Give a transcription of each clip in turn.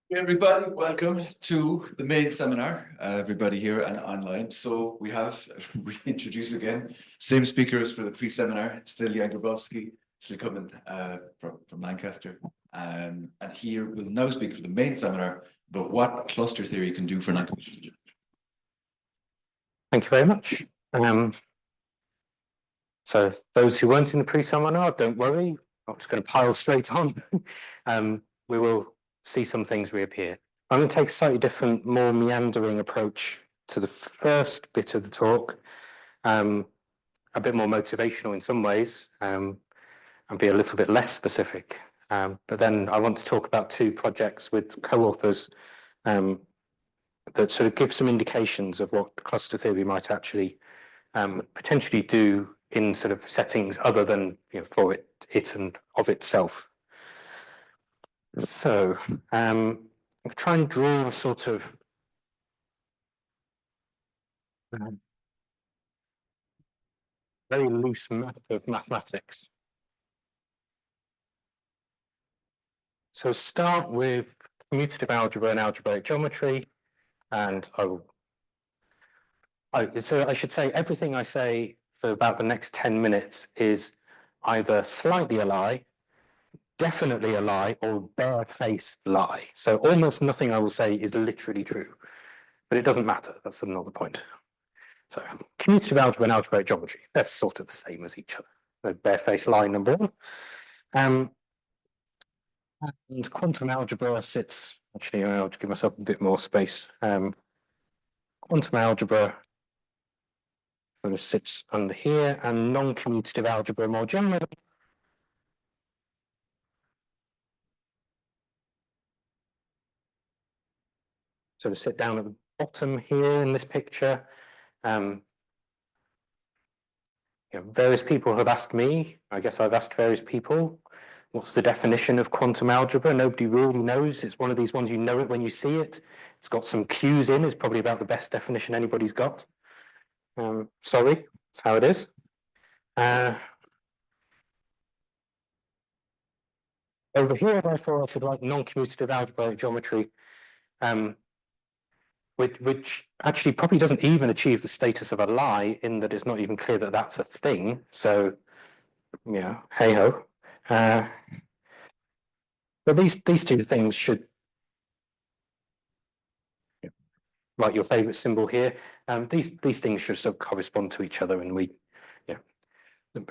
Hey everybody, welcome to the main seminar, everybody here and online. So we have reintroduced again, same speakers for the pre-seminar, still Jan Grabowski, still coming from Lancaster. And here we'll now speak for the main seminar about what cluster theory can do for noncommutative. Thank you very much. So those who weren't in the pre-seminar, don't worry, I'm just going to pile straight on. We will see some things reappear. I'm going to take a slightly different, more meandering approach to the first bit of the talk, a bit more motivational in some ways, and be a little bit less specific. But then I want to talk about two projects with co-authors that sort of give some indications of what cluster theory might actually potentially do in sort of settings other than for it and of itself. So I'll try and draw a sort of very loose map of mathematics. So start with commutative algebra and algebraic geometry, and I should say everything I say for about the next 10 minutes is either slightly a lie, definitely a lie, or bare-faced lie. So almost nothing I will say is literally true, but it doesn't matter. That's another point. So commutative algebra and algebraic geometry, they're sort of the same as each other. So bare-faced lie number one. And quantum algebra sits, actually, I'll give myself a bit more space. Quantum algebra sort of sits under here, and non-commutative algebra more generally sort of sit down at the bottom here in this picture. Various people have asked me, I guess I've asked various people, what's the definition of quantum algebra? Nobody really knows. It's one of these ones, you know it when you see it. It's got some Q's in, it's probably about the best definition anybody's got. Sorry, that's how it is. Over here, therefore, I should write non-commutative algebraic geometry, which actually probably doesn't even achieve the status of a lie in that it's not even clear that that's a thing. So, yeah, hey-ho. But these two things should, like your favorite symbol here, these things should sort of correspond to each other, and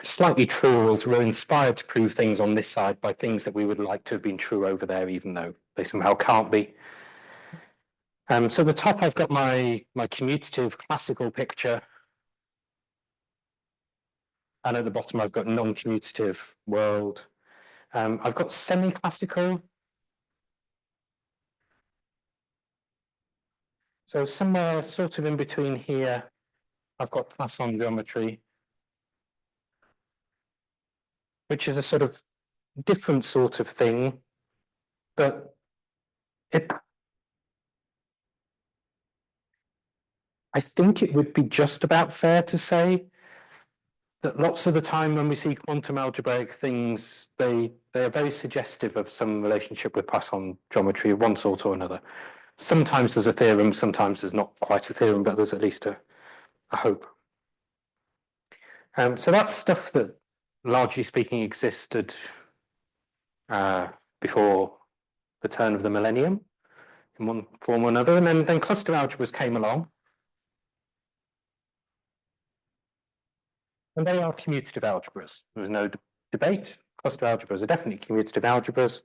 slightly true is we're inspired to prove things on this side by things that we would like to have been true over there, even though they somehow can't be. So at the top, I've got my commutative classical picture. And at the bottom, I've got non-commutative world. I've got semi-classical. So somewhere sort of in between here, I've got Poisson geometry, which is a sort of different sort of thing, but I think it would be just about fair to say that lots of the time when we see quantum algebraic things, they are very suggestive of some relationship with Poisson geometry of one sort or another. Sometimes there's a theorem, sometimes there's not quite a theorem, but there's at least a hope. So that's stuff that, largely speaking, existed before the turn of the millennium in one form or another, and then cluster algebras came along. And they are commutative algebras. There was no debate. Cluster algebras are definitely commutative algebras.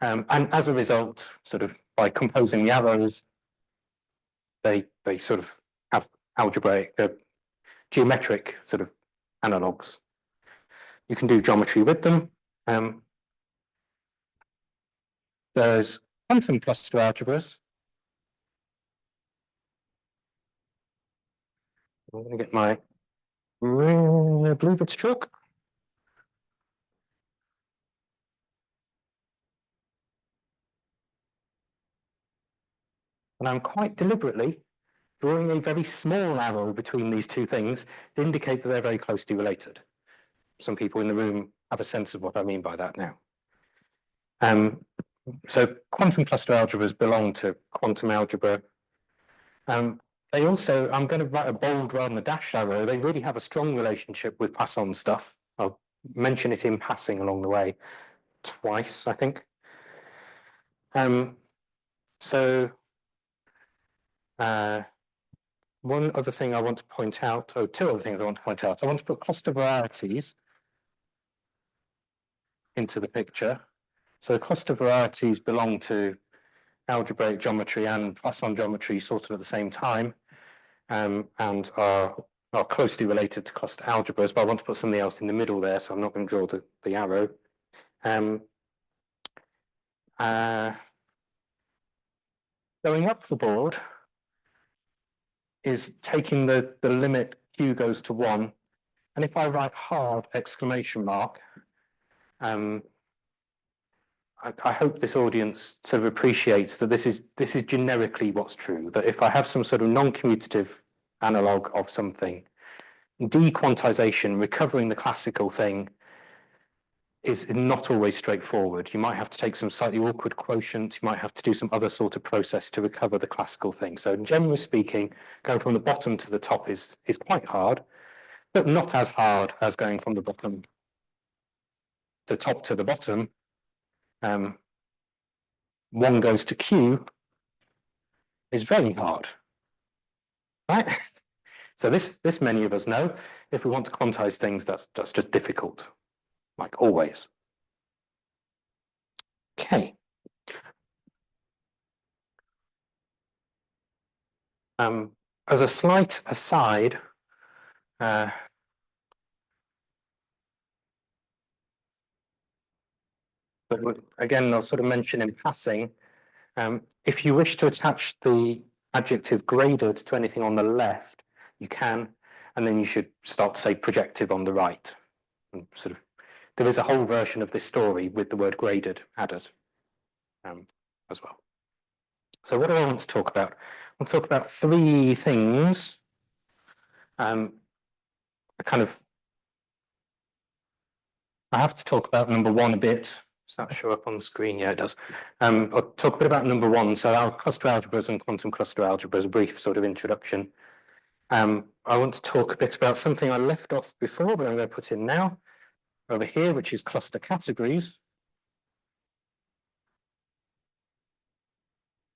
And as a result, sort of by composing the arrows, they sort of have algebraic, geometric sort of analogues. You can do geometry with them. There's quantum cluster algebras. I'm going to get my blue bits chalk. And I'm quite deliberately drawing a very small arrow between these two things to indicate that they're very closely related. Some people in the room have a sense of what I mean by that now. So quantum cluster algebras belong to quantum algebra. They also, I'm going to write a bold rather than a dashed arrow. They really have a strong relationship with Poisson stuff. I'll mention it in passing along the way twice, I think. So one other thing I want to point out, or two other things I want to point out. I want to put cluster varieties into the picture. So cluster varieties belong to algebraic geometry and Poisson geometry sort of at the same time, and are closely related to cluster algebras, but I want to put something else in the middle there, so I'm not going to draw the arrow. Going up the board is taking the limit q goes to 1, and if I write hard exclamation mark, I hope this audience sort of appreciates that this is generically what's true, that if I have some sort of non-commutative analog of something, dequantization, recovering the classical thing, is not always straightforward. You might have to take some slightly awkward quotient, you might have to do some other sort of process to recover the classical thing. So generally speaking, going from the bottom to the top is quite hard, but not as hard as going from the bottom, the top to the bottom. 1 goes to Q is very hard, right? So this many of us know, if we want to quantize things, that's just difficult, like always. Okay. As a slight aside, but again, I'll sort of mention in passing, if you wish to attach the adjective graded to anything on the left, you can, and then you should start to say projective on the right. And sort of, there is a whole version of this story with the word graded added as well. So what do I want to talk about? I want to talk about 3 things. I have to talk about number 1 a bit. Does that show up on the screen? Yeah, it does. I'll talk a bit about number 1. So our cluster algebras and quantum cluster algebras, a brief sort of introduction. I want to talk a bit about something I left off before, but I'm going to put in now over here, which is cluster categories.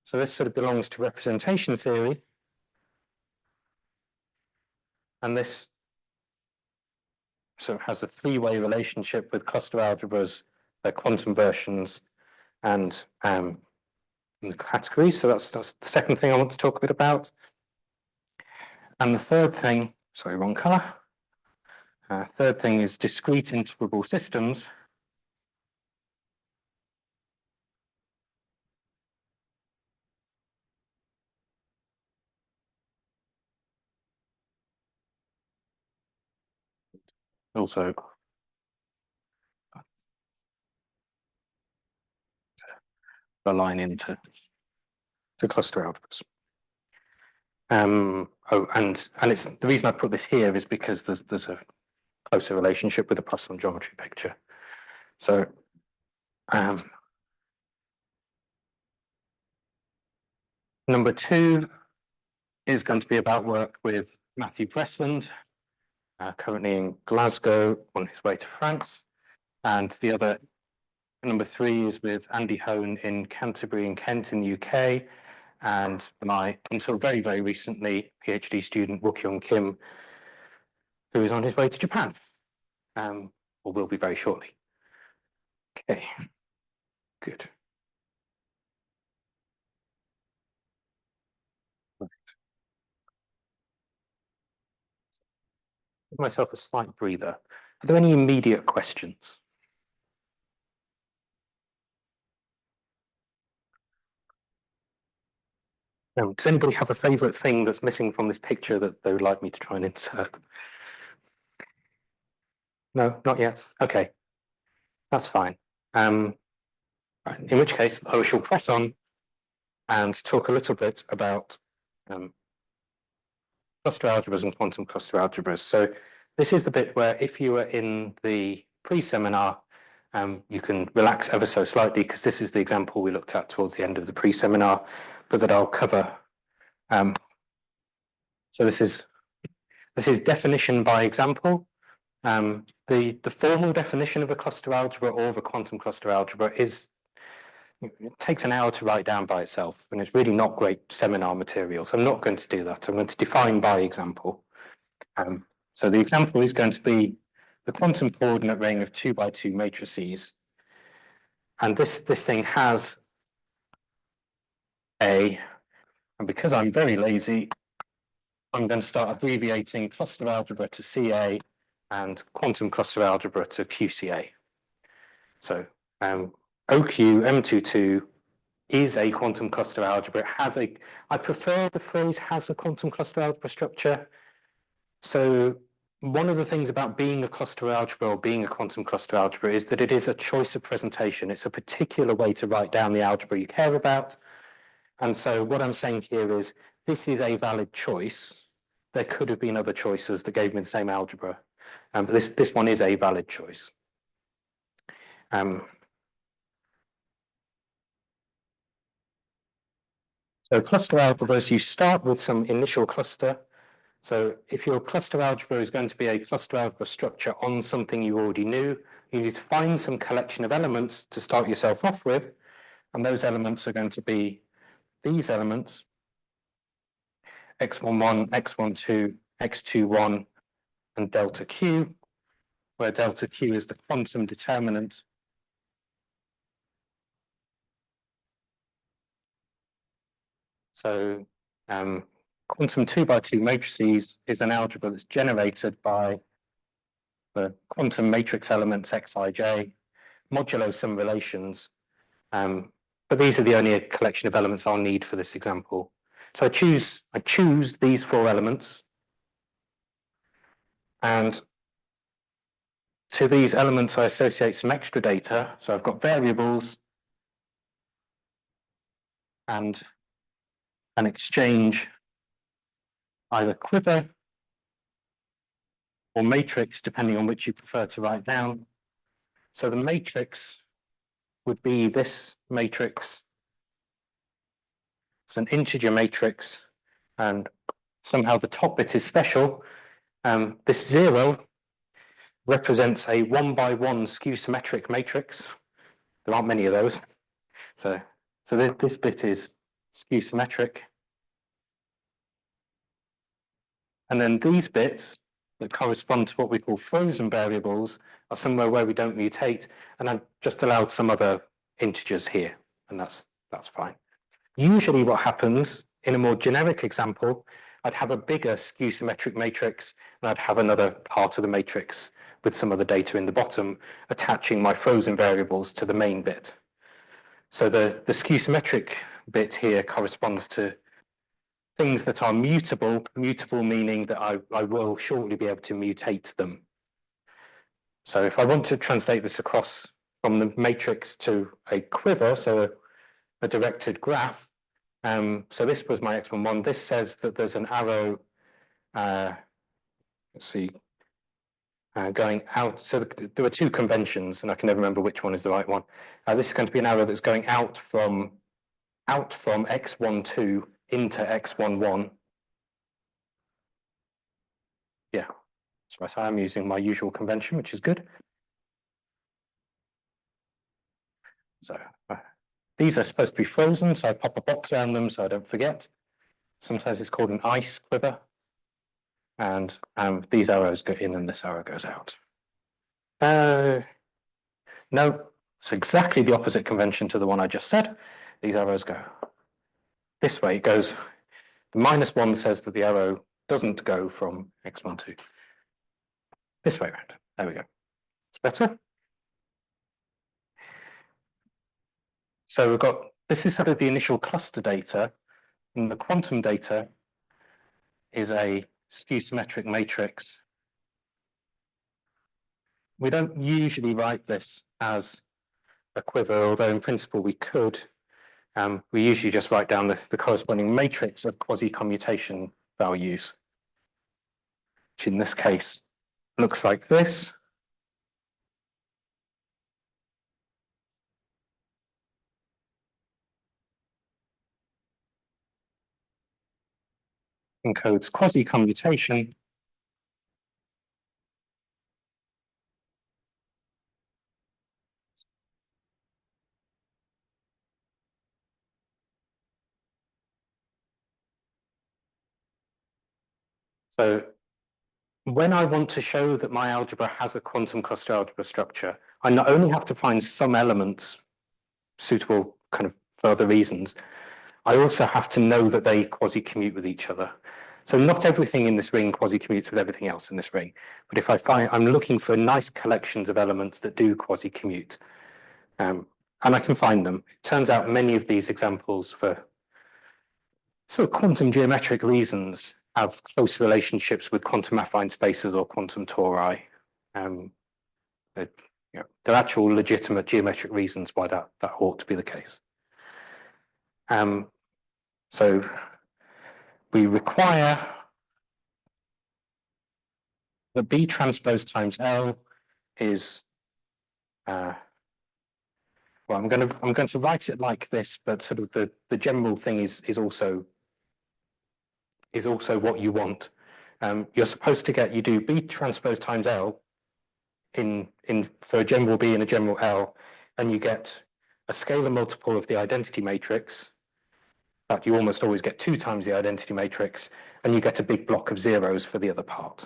So this sort of belongs to representation theory. And this sort of has a 3-way relationship with cluster algebras, their quantum versions, and the categories. So that's the second thing I want to talk a bit about. And the third thing, sorry, wrong color. Third thing is discrete integrable systems. Also, align into the cluster algebras. And it's the reason I put this here is because there's a closer relationship with the Poisson geometry picture. So number 2 is going to be about work with Matthew Pressland, currently in Glasgow on his way to France. And the other, number 3, is with Andy Hone in Canterbury in Kent in the UK. And my, until very, very recently, PhD student Woo-Kyung Kim, who is on his way to Japan, or will be very shortly. Okay, good. Give myself a slight breather. Are there any immediate questions? Does anybody have a favorite thing that's missing from this picture that they would like me to try and insert? No, not yet. Okay, that's fine. Right, in which case, I shall press on and talk a little bit about cluster algebras and quantum cluster algebras. So this is the bit where if you were in the pre-seminar, You can relax ever so slightly because this is the example we looked at towards the end of the pre-seminar, but that I'll cover. So this is definition by example. The formal definition of a cluster algebra or of a quantum cluster algebra is, it takes an hour to write down by itself, and it's really not great seminar material. So I'm not going to do that. I'm going to define by example. So the example is going to be the quantum coordinate ring of 2 by 2 matrices. And this thing has and because I'm very lazy, I'm going to start abbreviating cluster algebra to CA and quantum cluster algebra to QCA. So OQ M22 is a quantum cluster algebra. It has I prefer the phrase has a quantum cluster algebra structure. So one of the things about being a cluster algebra or being a quantum cluster algebra is that it is a choice of presentation. It's a particular way to write down the algebra you care about. And so what I'm saying here is this is a valid choice. There could have been other choices that gave me the same algebra. But this one is a valid choice. So cluster algebras, you start with some initial cluster. So if your cluster algebra is going to be a cluster algebra structure on something you already knew, you need to find some collection of elements to start yourself off with. And those elements are going to be these elements, x11, x12, x21, and delta q, where delta q is the quantum determinant So quantum 2 by 2 matrices is an algebra that's generated by the quantum matrix elements xij, modulo some relations. But these are the only collection of elements I'll need for this example. So I choose these 4 elements. And to these elements, I associate some extra data. So I've got variables and an exchange either quiver or matrix, depending on which you prefer to write down. So the matrix would be this matrix. It's an integer matrix, and somehow the top bit is special. This 0 represents a 1 by 1 skew symmetric matrix. There aren't many of those. So this bit is skew symmetric. And then these bits that correspond to what we call frozen variables are somewhere where we don't mutate, and I've just allowed some other integers here, and that's fine. Usually what happens in a more generic example, I'd have a bigger skew symmetric matrix, and I'd have another part of the matrix with some other data in the bottom, attaching my frozen variables to the main bit. So the skew symmetric bit here corresponds to things that are mutable meaning that I will shortly be able to mutate them. So if I want to translate this across from the matrix to a quiver, so a directed graph, so this was my x11. This says that there's an arrow, let's see, going out. So there were 2 conventions, and I can never remember which one is the right one. This is going to be an arrow that's going out from x12 into x11. Yeah, that's right. I am using my usual convention, which is good. So these are supposed to be frozen, so I pop a box around them so I don't forget. Sometimes it's called an ice quiver. And these arrows go in and this arrow goes out. No, it's exactly the opposite convention to the one I just said. These arrows go this way. It goes, the -1 says that the arrow doesn't go from x12. This way around. There we go. It's better. So we've got, this is sort of the initial cluster data, and the quantum data is a skew symmetric matrix. We don't usually write this as a quiver, although in principle we could. We usually just write down the corresponding matrix of quasi-commutation values, which in this case looks like this. encodes quasi-commutation. So when I want to show that my algebra has a quantum cluster algebra structure, I not only have to find some elements suitable kind of for other reasons, I also have to know that they quasi-commute with each other. So not everything in this ring quasi-commutes with everything else in this ring. But if I find I'm looking for nice collections of elements that do quasi-commute, and I can find them. It turns out many of these examples for sort of quantum geometric reasons have close relationships with quantum affine spaces or quantum tori. There are actual legitimate geometric reasons why that ought to be the case. So we require that B transpose times L is well, I'm going to write it like this, but sort of the general thing is also what you want. You're supposed to get, you do B transpose times L in for a general B and a general L, and you get a scalar multiple of the identity matrix. But you almost always get 2 times the identity matrix, and you get a big block of zeros for the other part.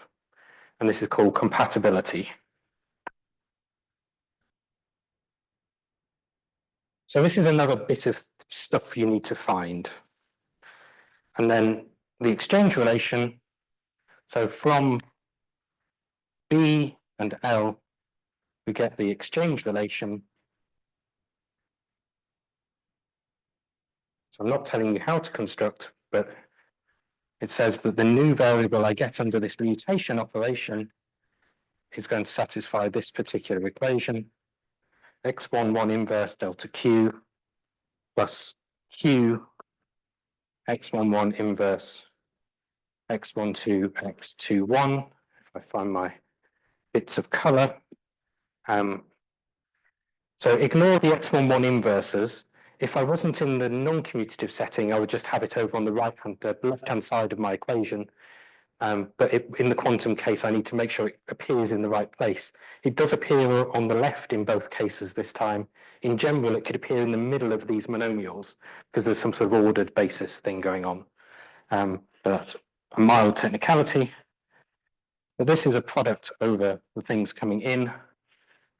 And this is called compatibility. So this is another bit of stuff you need to find. And then the exchange relation. So from B and L, we get the exchange relation. So I'm not telling you how to construct, but it says that the new variable I get under this mutation operation is going to satisfy this particular equation. X11 inverse delta Q plus Q X11 inverse X12 X21. If I find my bits of color. So ignore the X11 inverses. If I wasn't in the non-commutative setting, I would just have it over on the left-hand side of my equation. But in the quantum case, I need to make sure it appears in the right place. It does appear on the left in both cases this time. In general, it could appear in the middle of these monomials because there's some sort of ordered basis thing going on. But that's a mild technicality. But this is a product over the things coming in,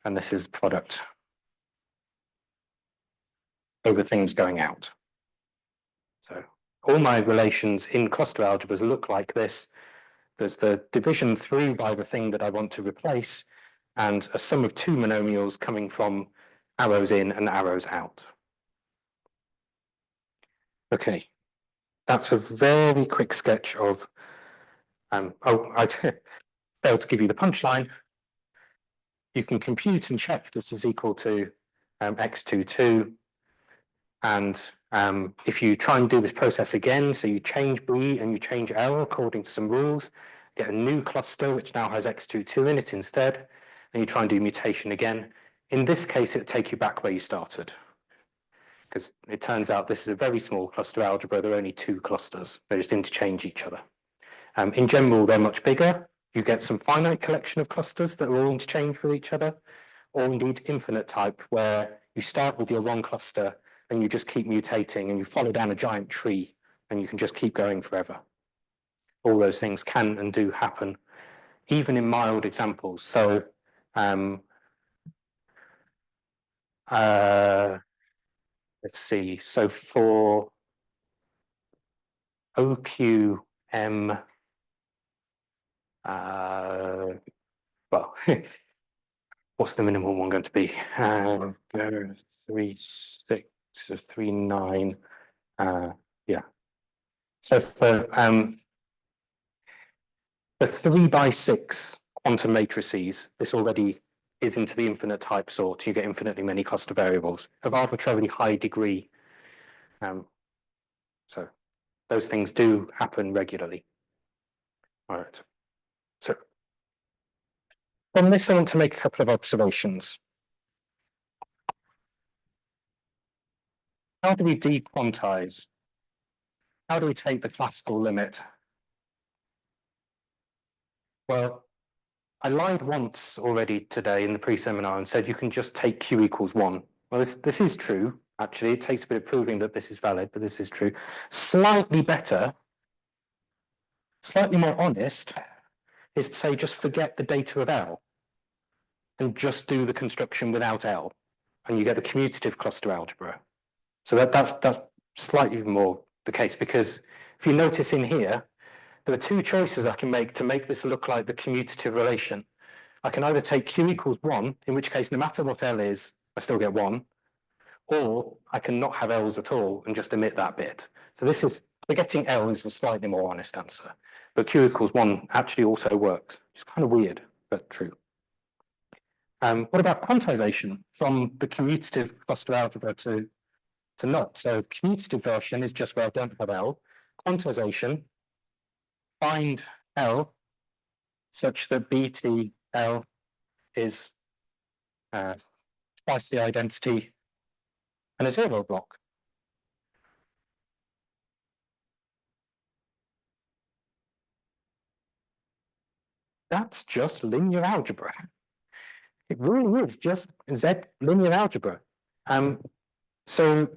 and this is product over things going out. So all my relations in cluster algebras look like this. There's the division through by the thing that I want to replace, and a sum of 2 monomials coming from arrows in and arrows out. Okay, that's a very quick sketch of, I failed to give you the punchline. You can compute and check this is equal to x22, and if you try and do this process again, so you change B and you change L according to some rules, get a new cluster which now has x22 in it instead, and you try and do mutation again. In this case, it'll take you back where you started, because it turns out this is a very small cluster algebra. There are only 2 clusters. They just interchange each other. In general, they're much bigger. You get some finite collection of clusters that are all interchanged with each other, or indeed infinite type, where you start with your 1 cluster and you just keep mutating and you follow down a giant tree and you can just keep going forever. All those things can and do happen, even in mild examples. So let's see. So for OQM, well, what's the minimum one going to be? 3, 6, or 3, 9. Yeah. So for 3 by 6 quantum matrices, this already is into the infinite type sort. You get infinitely many cluster variables of arbitrarily high degree. So those things do happen regularly. All right. So from this, I want to make a couple of observations. How do we dequantize? How do we take the classical limit Well, I lied once already today in the pre-seminar and said you can just take Q equals 1. Well, this is true, actually. It takes a bit of proving that this is valid, but this is true. Slightly better, slightly more honest, is to say just forget the data of L and just do the construction without L, and you get the commutative cluster algebra. So that's slightly more the case, because if you notice in here, there are two choices I can make to make this look like the commutative relation. I can either take Q equals 1, in which case no matter what L is, I still get 1, or I can not have L's at all and just omit that bit. So this is, forgetting L is a slightly more honest answer, but Q equals 1 actually also works. It's kind of weird, but true. What about quantization from the commutative cluster algebra to not? So the commutative version is just where I don't have L. Quantization, find L such that BTL is twice the identity and a zero block. That's just linear algebra. It really is just Z linear algebra. So,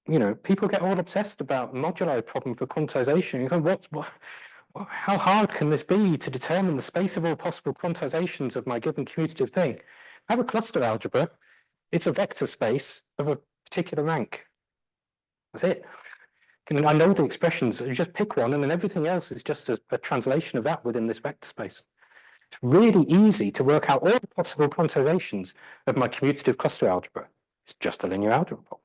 you know, people get all obsessed about moduli problem for quantization. You go, how hard can this be to determine the space of all possible quantizations of my given commutative thing? I have a cluster algebra. It's a vector space of a particular rank. That's it. I know the expressions. You just pick one, and then everything else is just a translation of that within this vector space. It's really easy to work out all the possible quantizations of my commutative cluster algebra. It's just a linear algebra problem.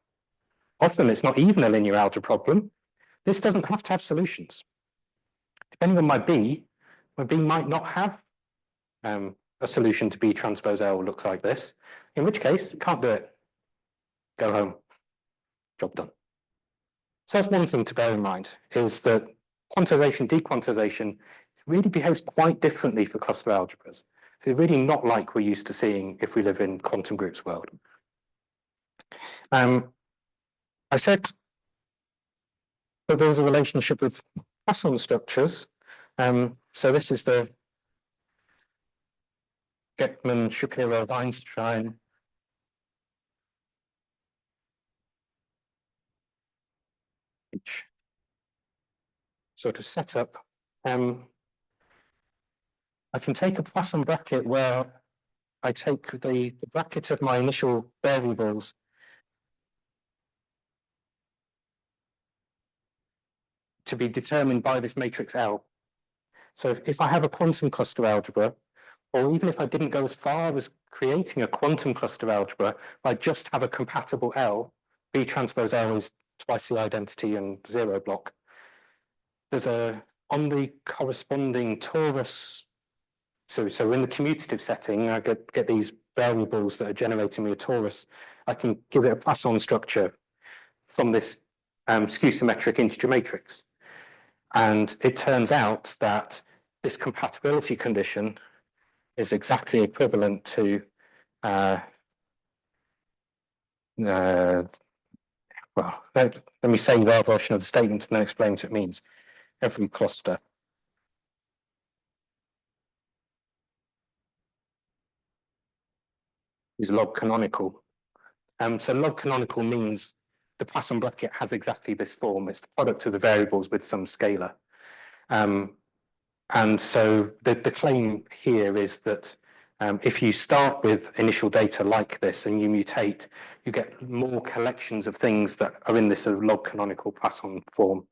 Often it's not even a linear algebra problem. This doesn't have to have solutions. Depending on my B might not have a solution to B transpose L looks like this, in which case, can't do it. Go home. Job done. So that's one thing to bear in mind, is that quantization, dequantization really behaves quite differently for cluster algebras. So it's really not like we're used to seeing if we live in quantum groups world. I said that there was a relationship with Poisson structures. So this is the Geckman, Shapiro, Einstein. Sort of setup. I can take a Poisson bracket where I take the bracket of my initial variables to be determined by this matrix L. So if I have a quantum cluster algebra, or even if I didn't go as far as creating a quantum cluster algebra, I just have a compatible L, B transpose L is twice the identity and zero block. There's on the corresponding torus, so in the commutative setting, I get these variables that are generating me a torus. I can give it a Poisson structure from this skew symmetric integer matrix. And it turns out that this compatibility condition is exactly equivalent to well, let me say our version of the statement and then explain what it means. Every cluster is log canonical. So log canonical means the Poisson bracket has exactly this form. It's the product of the variables with some scalar. And so the claim here is that if you start with initial data like this and you mutate, you get more collections of things that are in this sort of log canonical Poisson form.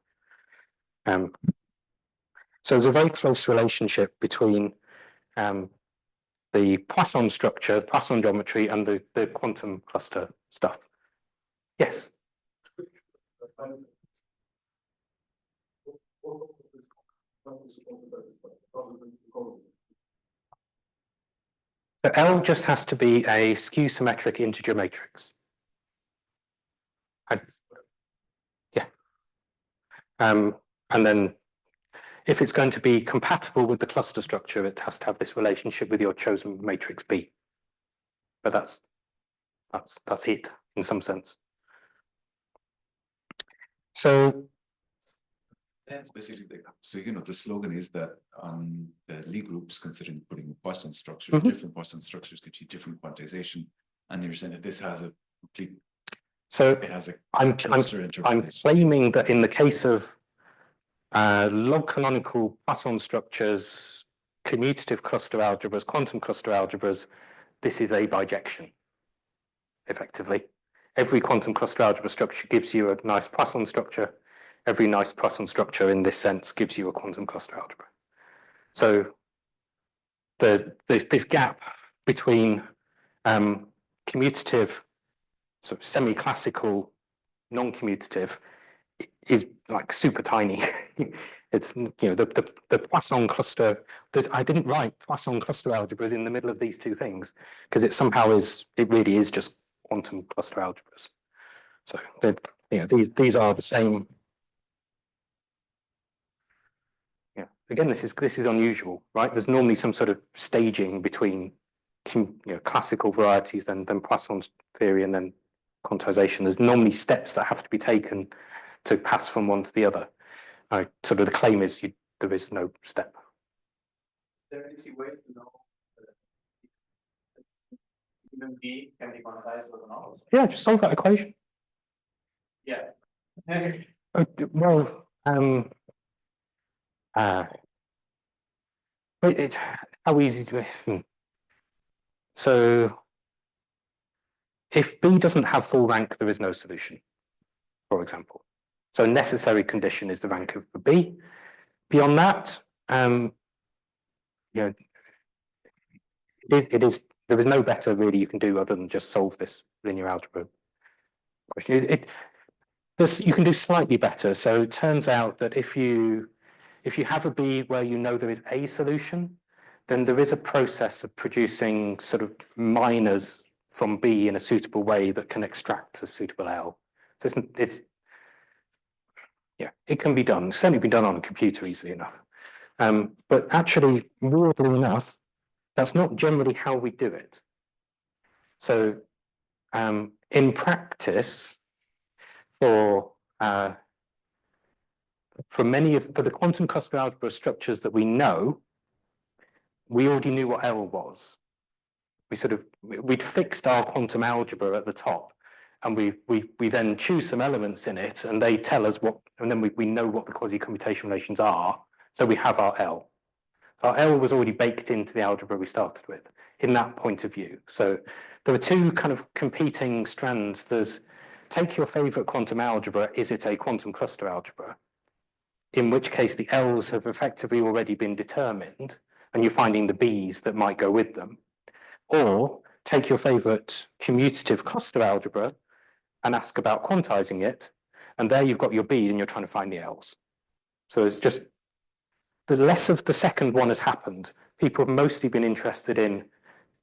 So there's a very close relationship between the Poisson structure, the Poisson geometry, and the quantum cluster stuff. Yes. So L just has to be a skew symmetric integer matrix. Yeah. And then if it's going to be compatible with the cluster structure, it has to have this relationship with your chosen matrix B. But that's it in some sense. So It's basically like, so the slogan is that the Lie groups considering putting Poisson structures, Mhm. different Poisson structures gives you different quantization, and you're saying that this has a complete, So it has a I'm cluster interpretation. claiming that in the case of log canonical Poisson structures, commutative cluster algebras, quantum cluster algebras, this is a bijection, effectively. Every quantum cluster algebra structure gives you a nice Poisson structure. Every nice Poisson structure in this sense gives you a quantum cluster algebra. So this gap between commutative, sort of semi-classical, non-commutative is like super tiny. It's the Poisson cluster. I didn't write Poisson cluster algebras in the middle of these two things because it somehow is. It really is just quantum cluster algebras. So these are the same. Yeah. Again, this is unusual, right? There's normally some sort of staging between classical varieties, then Poisson's theory, and then quantization. There's normally steps that have to be taken to pass from one to the other. Sort of the claim is there is no step. Is there any way to know even B can be quantized or not? Yeah, just solve that equation. Yeah. Well, it's how easy to. So if B doesn't have full rank, there is no solution, for example. So a necessary condition is the rank of B. Beyond that, it is there is no better really you can do other than just solve this linear algebra question. You can do slightly better. So it turns out that if you have a B where you know there is a solution, then there is a process of producing sort of minors from B in a suitable way that can extract a suitable L. So it can be done. It's certainly been done on a computer easily enough. But actually, weirdly enough, that's not generally how we do it. So in practice, for the quantum cluster algebra structures that we know, we already knew what L was. We'd fixed our quantum algebra at the top, and we then choose some elements in it, and they tell us what, and then we know what the quasi-commutation relations are. So we have our L. Our L was already baked into the algebra we started with in that point of view. So there are two kind of competing strands. There's take your favorite quantum algebra, is it a quantum cluster algebra? In which case the L's have effectively already been determined, and you're finding the B's that might go with them. Or take your favorite commutative cluster algebra and ask about quantizing it, and there you've got your B and you're trying to find the L's. So it's just the less of the second one has happened. People have mostly been interested in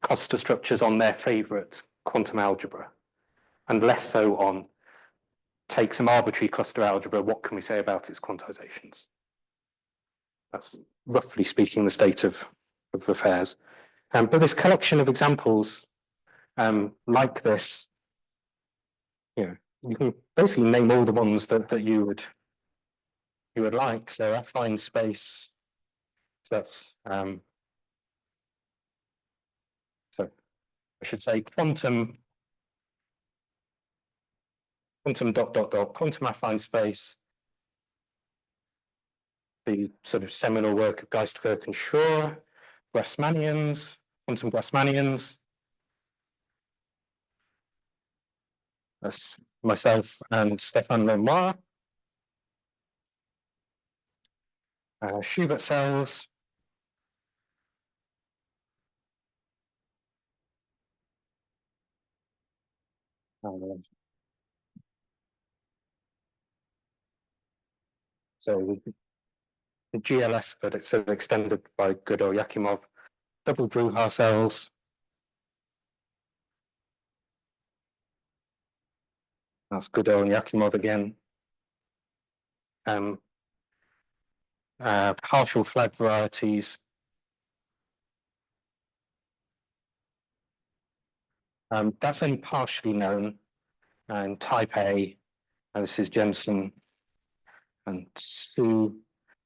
cluster structures on their favorite quantum algebra, and less so on take some arbitrary cluster algebra, what can we say about its quantizations? That's roughly speaking the state of affairs. But this collection of examples like this, you can basically name all the ones that you would like. So affine space, that's so I should say quantum quantum affine space, the sort of seminal work of Geistkirch and Schur, Grassmannians, quantum Grassmannians. That's myself and Stéphane Lemoire. Schubert cells. So the GLS, but it's sort of extended by Godot Yakimov. Double Bruchar cells. That's Godot and Yakimov again. Partial flag varieties. That's only partially known. And type A, and this is Jensen. and Sue,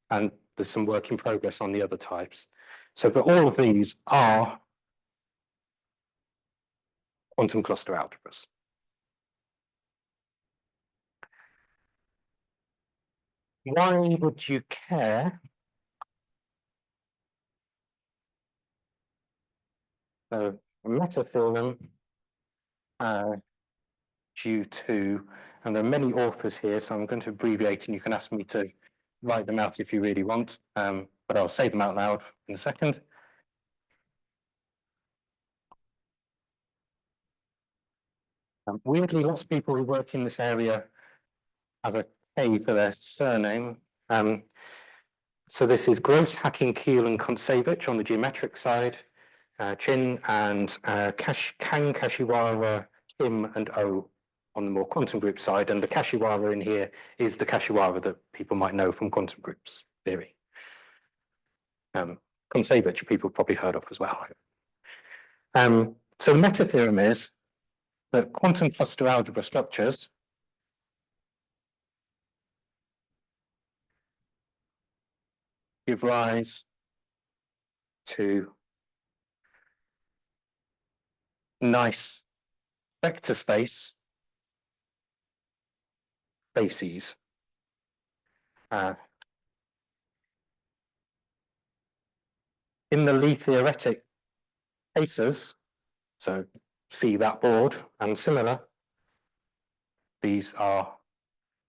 and there's some work in progress on the other types. So, but all of these are quantum cluster algebras. Why would you care? So, a meta theorem due to, and there are many authors here, so I'm going to abbreviate, and you can ask me to write them out if you really want, but I'll say them out loud in a second. Weirdly, lots of people who work in this area have a K for their surname. So this is Gross, Hacking, Keel, and Kontsevich on the geometric side, Chin and Kang, Kashiwara, Kim, and O on the more quantum group side. And the Kashiwara in here is the Kashiwara that people might know from quantum groups theory. Kontsevich people probably heard of as well. So the meta theorem is that quantum cluster algebra structures give rise to nice vector space bases. In the Lie theoretic cases, so see that board and similar, these are,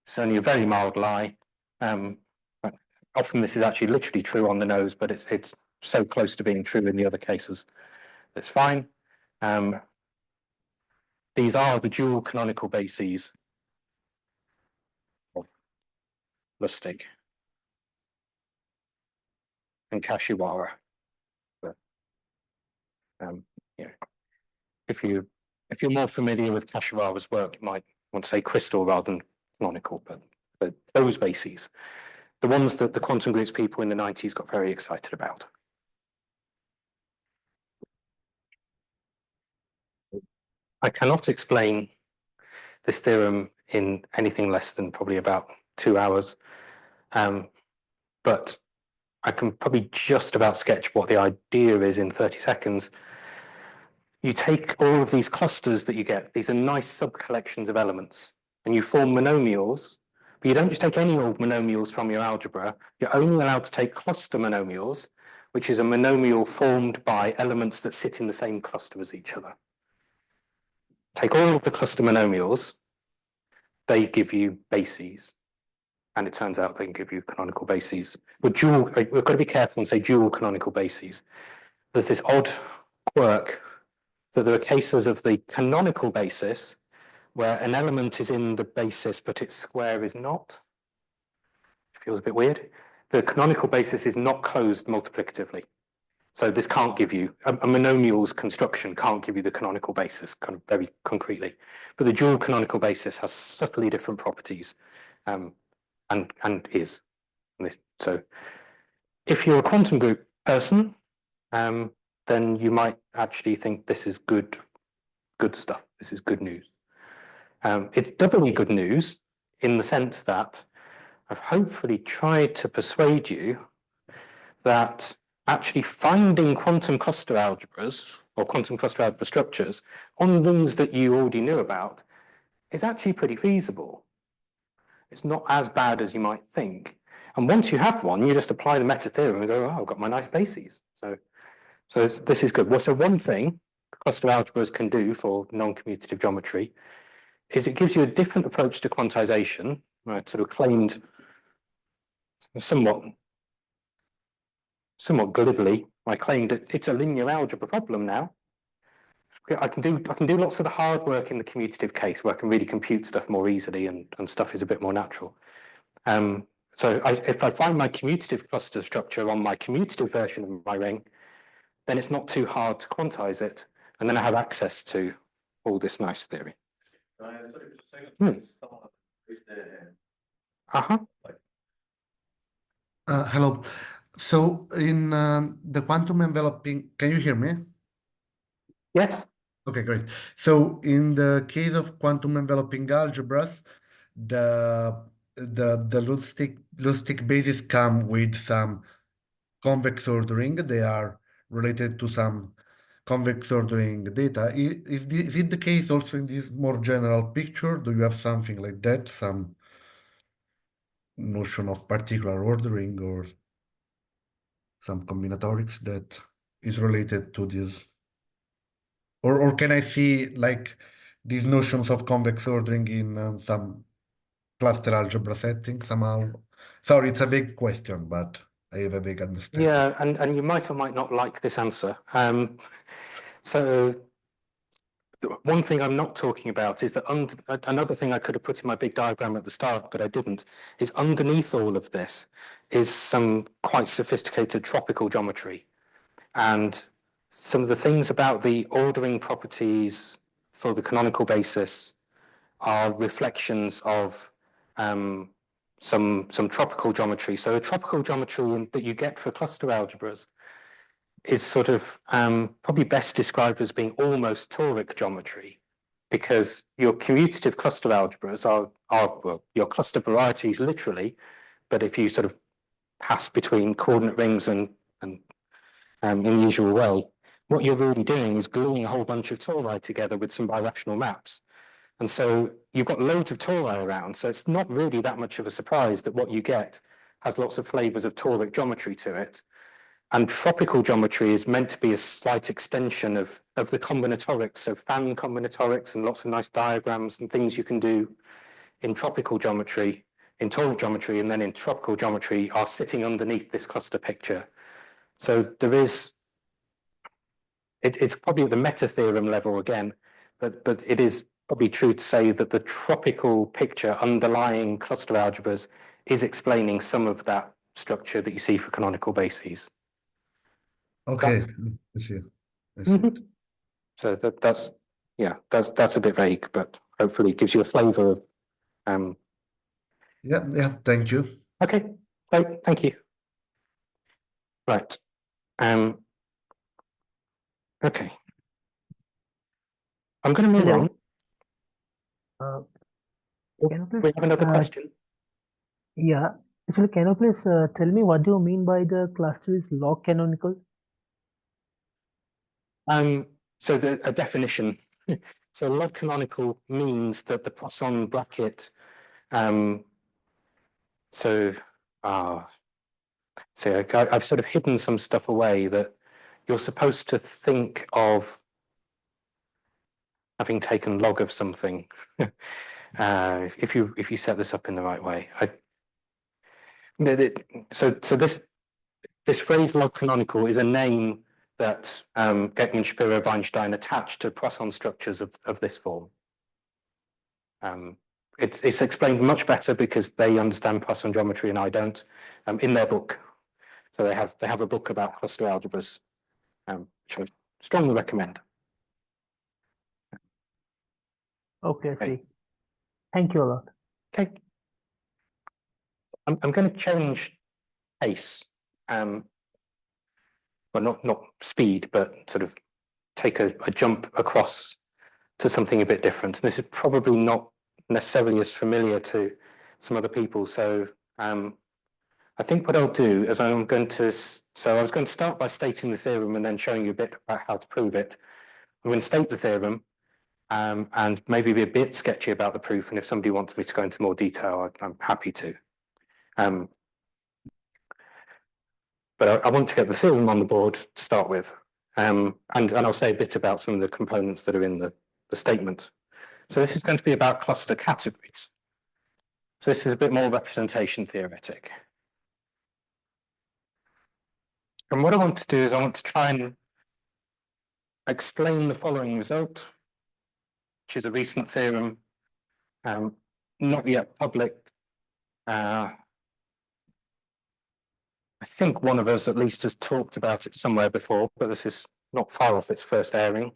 it's only a very mild lie. But often this is actually literally true on the nose, but it's so close to being true in the other cases. It's fine. These are the dual canonical bases of Lustig and Kashiwara. But, yeah. If you're more familiar with Kashiwara's work, you might want to say crystal rather than canonical, but those bases, the ones that the quantum groups people in the 90s got very excited about. I cannot explain this theorem in anything less than probably about 2 hours, but I can probably just about sketch what the idea is in 30 seconds. You take all of these clusters that you get, these are nice sub-collections of elements, and you form monomials, but you don't just take any old monomials from your algebra, you're only allowed to take cluster monomials, which is a monomial formed by elements that sit in the same cluster as each other. Take all of the cluster monomials, they give you bases, and it turns out they can give you canonical bases. We've got to be careful and say dual canonical bases. There's this odd quirk that there are cases of the canonical basis where an element is in the basis, but its square is not. It feels a bit weird. The canonical basis is not closed multiplicatively. So this can't give you, a monomial's construction can't give you the canonical basis kind of very concretely. But the dual canonical basis has subtly different properties and is. So if you're a quantum group person, then you might actually think this is good stuff. This is good news. It's doubly good news in the sense that I've hopefully tried to persuade you that actually finding quantum cluster algebras or quantum cluster algebra structures on rings that you already knew about is actually pretty feasible. It's not as bad as you might think. And once you have one, you just apply the meta theorem and go, oh, I've got my nice bases. So this is good. Well, so one thing cluster algebras can do for non-commutative geometry is it gives you a different approach to quantization, right? Sort of claimed somewhat glibly. I claimed it's a linear algebra problem now. I can do lots of the hard work in the commutative case where I can really compute stuff more easily and stuff is a bit more natural. So if I find my commutative cluster structure on my commutative version of my ring, then it's not too hard to quantize it, and then I have access to all this nice theory. Hello. So in the quantum enveloping, can you hear me? Yes. Okay, great. So in the case of quantum enveloping algebras, the the Lustig bases come with some convex ordering. They are related to some convex ordering data. Is it the case also in this more general picture? Do you have something like that? Some notion of particular ordering or some combinatorics that is related to this? Or can I see like these notions of convex ordering in some cluster algebra setting somehow? Sorry, it's a big question, but I have a big understanding. Yeah, and you might or might not like this answer. So one thing I'm not talking about is that another thing I could have put in my big diagram at the start, but I didn't, is underneath all of this is some quite sophisticated tropical geometry. And some of the things about the ordering properties for the canonical basis are reflections of some tropical geometry. So the tropical geometry that you get for cluster algebras is sort of probably best described as being almost toric geometry, because your commutative cluster algebras are well, your cluster varieties literally, but if you sort of pass between coordinate rings and in the usual way, what you're really doing is gluing a whole bunch of tori together with some birational maps. And so you've got loads of tori around, so it's not really that much of a surprise that what you get has lots of flavors of toric geometry to it. And tropical geometry is meant to be a slight extension of the combinatorics, of fan combinatorics and lots of nice diagrams and things you can do in tropical geometry, in toric geometry, and then in tropical geometry are sitting underneath this cluster picture. So there is, it's probably at the meta theorem level again, but it is probably true to say that the tropical picture underlying cluster algebras is explaining some of that structure that you see for canonical bases. Okay, I see. I see it. So that's yeah, that's a bit vague, but hopefully it gives you a flavor of Yeah, thank you. okay, great, thank you. Right. Okay. I'm going to move Hello. on. Can you We please, have another question. yeah, actually, can you please tell me what do you mean by the cluster is log canonical? So a definition. So log canonical means that the Poisson bracket. So I've sort of hidden some stuff away that you're supposed to think of having taken log of something. If you set this up in the right way. So this phrase log canonical is a name that Geckman, Shapiro, Weinstein attached to Poisson structures of this form. It's explained much better because they understand Poisson geometry and I don't in their book. So they have a book about cluster algebras, which I strongly recommend. Okay, I Okay. see. Thank you a lot. Okay. I'm going to change pace, well, not speed, but sort of take a jump across to something a bit different. And this is probably not necessarily as familiar to some other people. So I think what I'll do is I was going to start by stating the theorem and then showing you a bit about how to prove it. I'm going to state the theorem and maybe be a bit sketchy about the proof. And if somebody wants me to go into more detail, I'm happy to. But I want to get the theorem on the board to start with. And I'll say a bit about some of the components that are in the statement. So this is going to be about cluster categories. So this is a bit more representation theoretic. And what I want to do is I want to try and explain the following result, which is a recent theorem, not yet public. I think one of us at least has talked about it somewhere before, but this is not far off its first airing.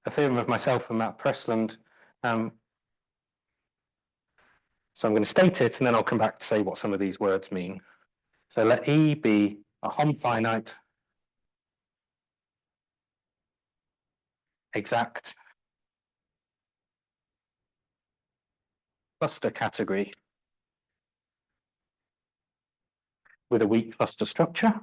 A theorem of myself and Matt Pressland. So I'm going to state it and then I'll come back to say what some of these words mean. So let E be a Hom finite, exact, cluster category with a weak cluster structure.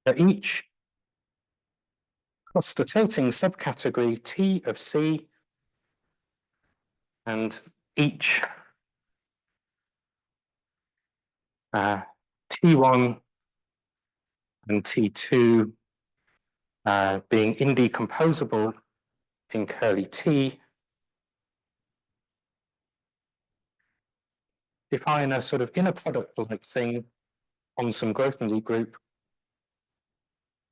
For each cluster tilting subcategory T of C and each T1 and T2 being indecomposable in curly T, define a sort of inner product like thing on some Grothendieck group.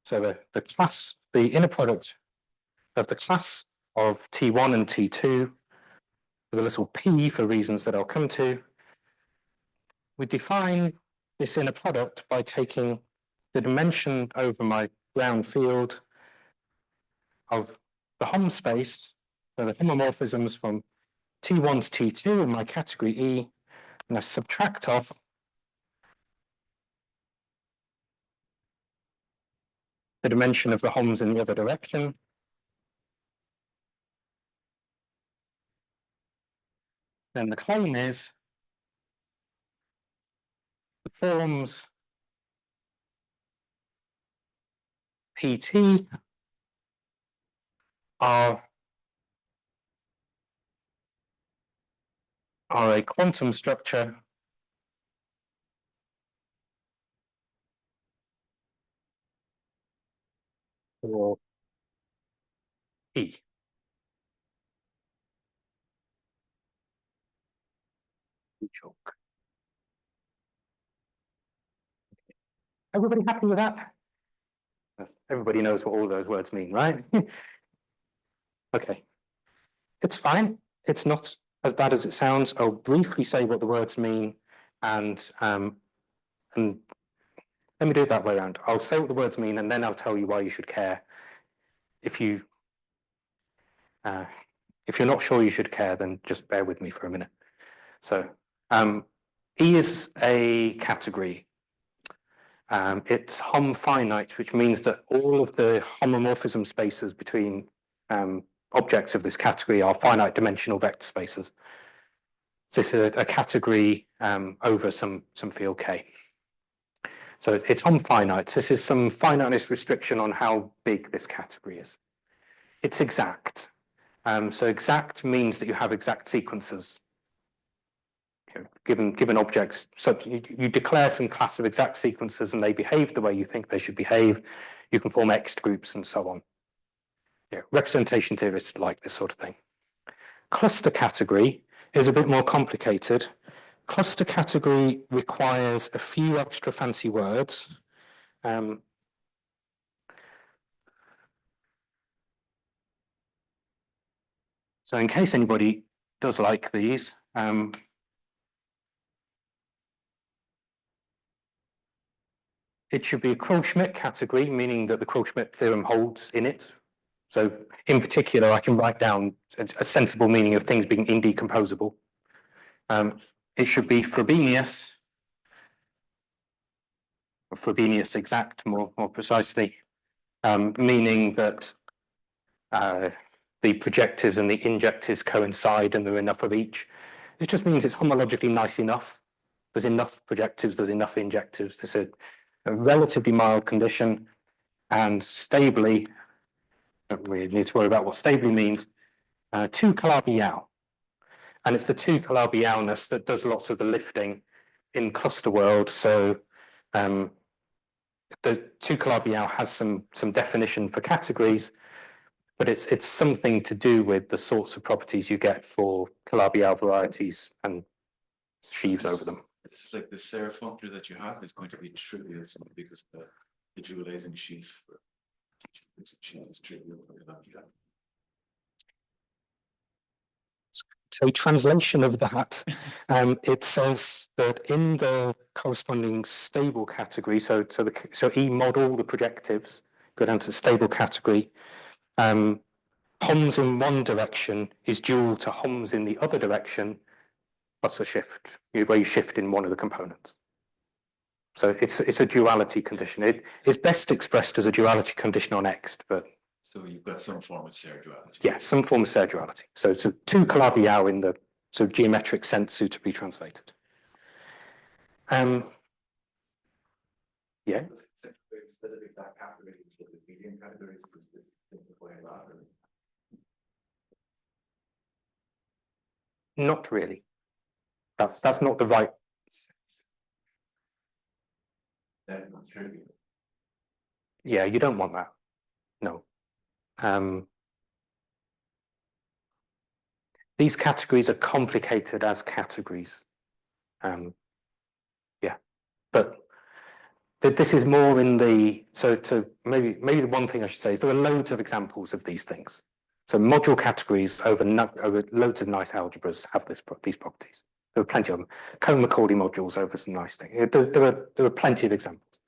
So the inner product of the class of T1 and T2 with a little p for reasons that I'll come to. We define this inner product by taking the dimension over my ground field of the Hom space, so the homomorphisms from T1 to T2 in my category E, and I subtract off the dimension of the Homs in the other direction. Then the claim is the forms PT are a quantum structure for P. Everybody happy with that? Everybody knows what all those words mean, right? Okay, it's fine. It's not as bad as it sounds. I'll briefly say what the words mean, and let me do it that way around. I'll say what the words mean, and then I'll tell you why you should care. If you're not sure you should care, then just bear with me for a minute. So, E is a category. It's Hom finite, which means that all of the homomorphism spaces between objects of this category are finite dimensional vector spaces. This is a category over some field K. So it's Hom finite. This is some finiteness restriction on how big this category is. It's exact. So exact means that you have exact sequences. Given objects, so you declare some class of exact sequences and they behave the way you think they should behave. You can form X groups and so on. Representation theorists like this sort of thing. Cluster category is a bit more complicated. Cluster category requires a few extra fancy words. So in case anybody does like these, it should be a Kroll-Schmidt category, meaning that the Kroll-Schmidt theorem holds in it. So in particular, I can write down a sensible meaning of things being indecomposable. It should be Frobenius, or Frobenius exact more precisely, meaning that the projectives and the injectives coincide and there are enough of each. It just means it's homologically nice enough. There's enough projectives, there's enough injectives. There's a relatively mild condition, and stably, don't really need to worry about what stably means, 2 Calabi-Yau. And it's the 2 Calabi-Yau-ness that does lots of the lifting in cluster world. So the 2 Calabi-Yau has some definition for categories, but it's something to do with the sorts of properties you get for Calabi-Yau varieties and sheaves over them. It's like the Serre functor that you have is going to be trivial simply because the dualizing sheaf is trivial. So translation of that, it says that in the corresponding stable category, so E model, the projectives, go down to the stable category. Homs in one direction is dual to Homs in the other direction plus a shift, where you shift in one of the components. So it's a duality condition. It is best expressed as a duality condition on X, but So you've got some form of Serre duality. yeah, some form of Serre duality. So it's two Calabi-Yau in the sort of geometric sense suitably translated. Yeah. Instead of exact categories, the median categories, because this simplifying that. Not really. That's not the right. Then contribute. Yeah, you don't want that. No. These categories are complicated as categories. Yeah, but this is more in the, so maybe the one thing I should say is there are loads of examples of these things. So module categories over loads of nice algebras have these properties. There are plenty of them. Cohen-Macaulay modules over some nice things. There are plenty of examples.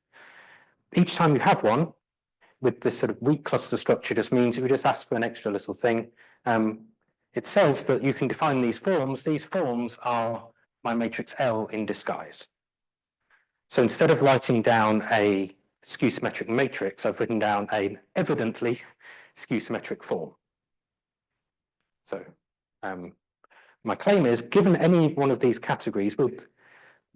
Each time you have one with this sort of weak cluster structure, just means you just ask for an extra little thing. It says that you can define these forms. These forms are my matrix L in disguise. So instead of writing down a skew-symmetric matrix, I've written down an evidently skew-symmetric form. So my claim is, given any one of these categories, well,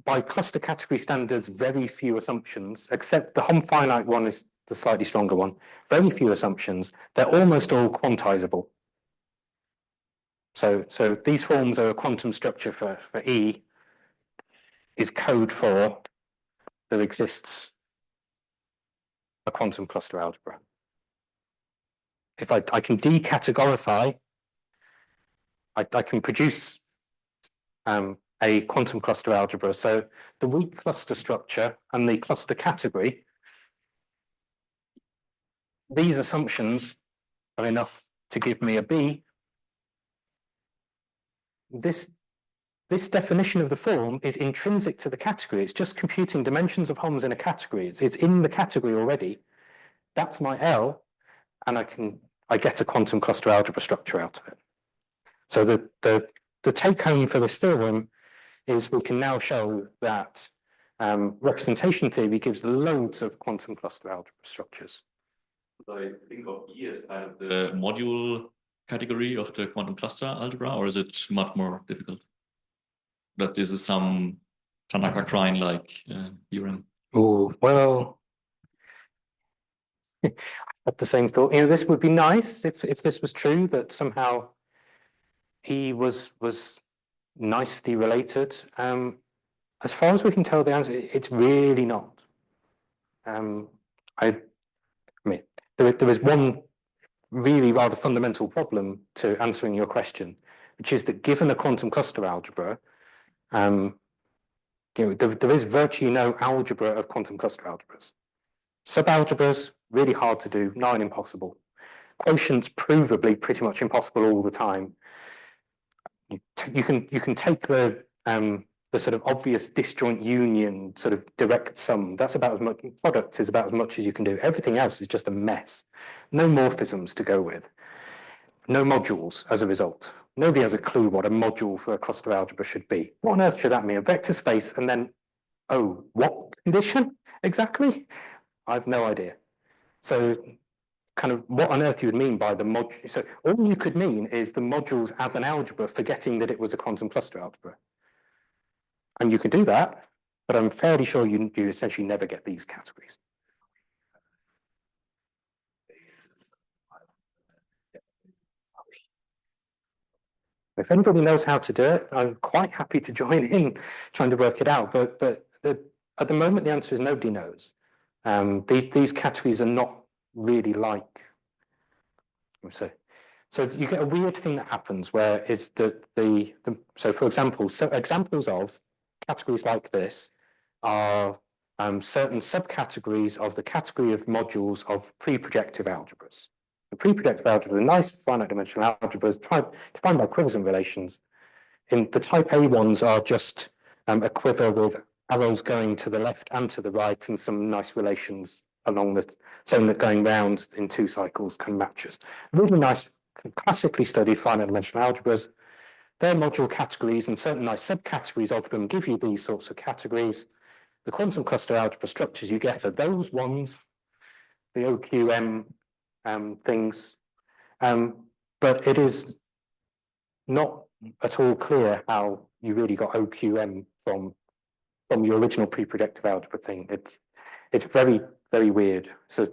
by cluster category standards, very few assumptions, except the Hom finite one is the slightly stronger one, very few assumptions, they're almost all quantizable. So these forms are a quantum structure for E is code for there exists a quantum cluster algebra. If I can decategorify, I can produce a quantum cluster algebra. So the weak cluster structure and the cluster category, these assumptions are enough to give me a B. This definition of the form is intrinsic to the category. It's just computing dimensions of Homs in a category. It's in the category already. That's my L, and I get a quantum cluster algebra structure out of it. So the take home for this theorem is we can now show that representation theory gives loads of quantum cluster algebra structures. I think of E as kind of the module category of the quantum cluster algebra, or is it much more difficult? That this is some Tanaka-Klein-like theorem. Oh, well, I had the same thought. This would be nice if this was true, that somehow E was nicely related. As far as we can tell, the answer, it's really not. I mean, there is one really rather fundamental problem to answering your question, which is that given a quantum cluster algebra, there is virtually no algebra of quantum cluster algebras. Subalgebras, really hard to do, nigh impossible. Quotients, provably pretty much impossible all the time. You can take the sort of obvious disjoint union sort of direct sum. That's about as much. Product is about as much as you can do. Everything else is just a mess. No morphisms to go with. No modules as a result. Nobody has a clue what a module for a cluster algebra should be. What on earth should that mean? A vector space and then, oh, what condition exactly? I have no idea. So kind of what on earth you would mean by the module. So all you could mean is the modules as an algebra, forgetting that it was a quantum cluster algebra. And you can do that, but I'm fairly sure you essentially never get these categories. If anybody knows how to do it, I'm quite happy to join in trying to work it out. But at the moment, the answer is nobody knows. These categories are not really like. So you get a weird thing that happens where is that so for example, examples of categories like this are certain subcategories of the category of modules of pre-projective algebras. The pre-projective algebras are nice finite dimensional algebras defined by quiversant relations. In the type A ones are just a quiver with arrows going to the left and to the right and some nice relations along the same that going round in 2 cycles can matches. Really nice, classically studied finite dimensional algebras. their module categories and certain nice subcategories of them give you these sorts of categories. The quantum cluster algebra structures you get are those ones, the OQM things, but it is not at all clear how you really got OQM from your original pre-predictive algebra thing. It's very, very weird. So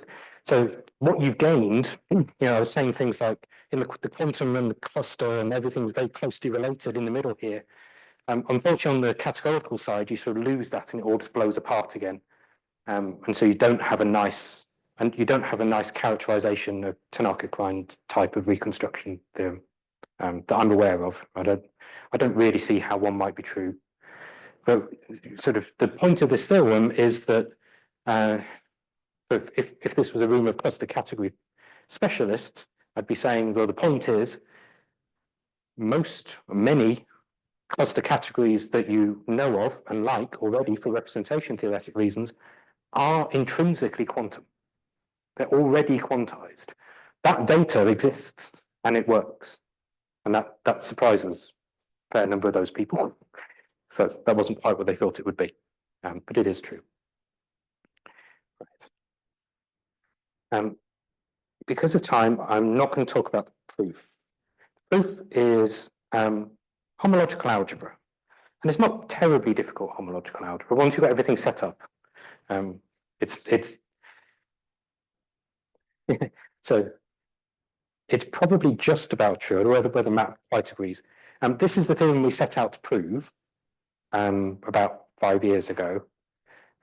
what you've gained, I was saying things like in the quantum and the cluster and everything's very closely related in the middle here. Unfortunately, on the categorical side, you sort of lose that and it all just blows apart again. And so you don't have a nice characterization of Tanaka-Klein type of reconstruction theorem that I'm aware of. I don't really see how one might be true. But sort of the point of this theorem is that if this was a room of cluster category specialists, I'd be saying, well, the point is many cluster categories that you know of and like already for representation theoretic reasons are intrinsically quantum. They're already quantized. That data exists and it works. And that surprises a fair number of those people. So that wasn't quite what they thought it would be, but it is true. Right. Because of time, I'm not going to talk about the proof. The proof is homological algebra. And it's not terribly difficult homological algebra. Once you've got everything set up, so it's probably just about true, or whether Matt quite agrees. This is the theorem we set out to prove about 5 years ago.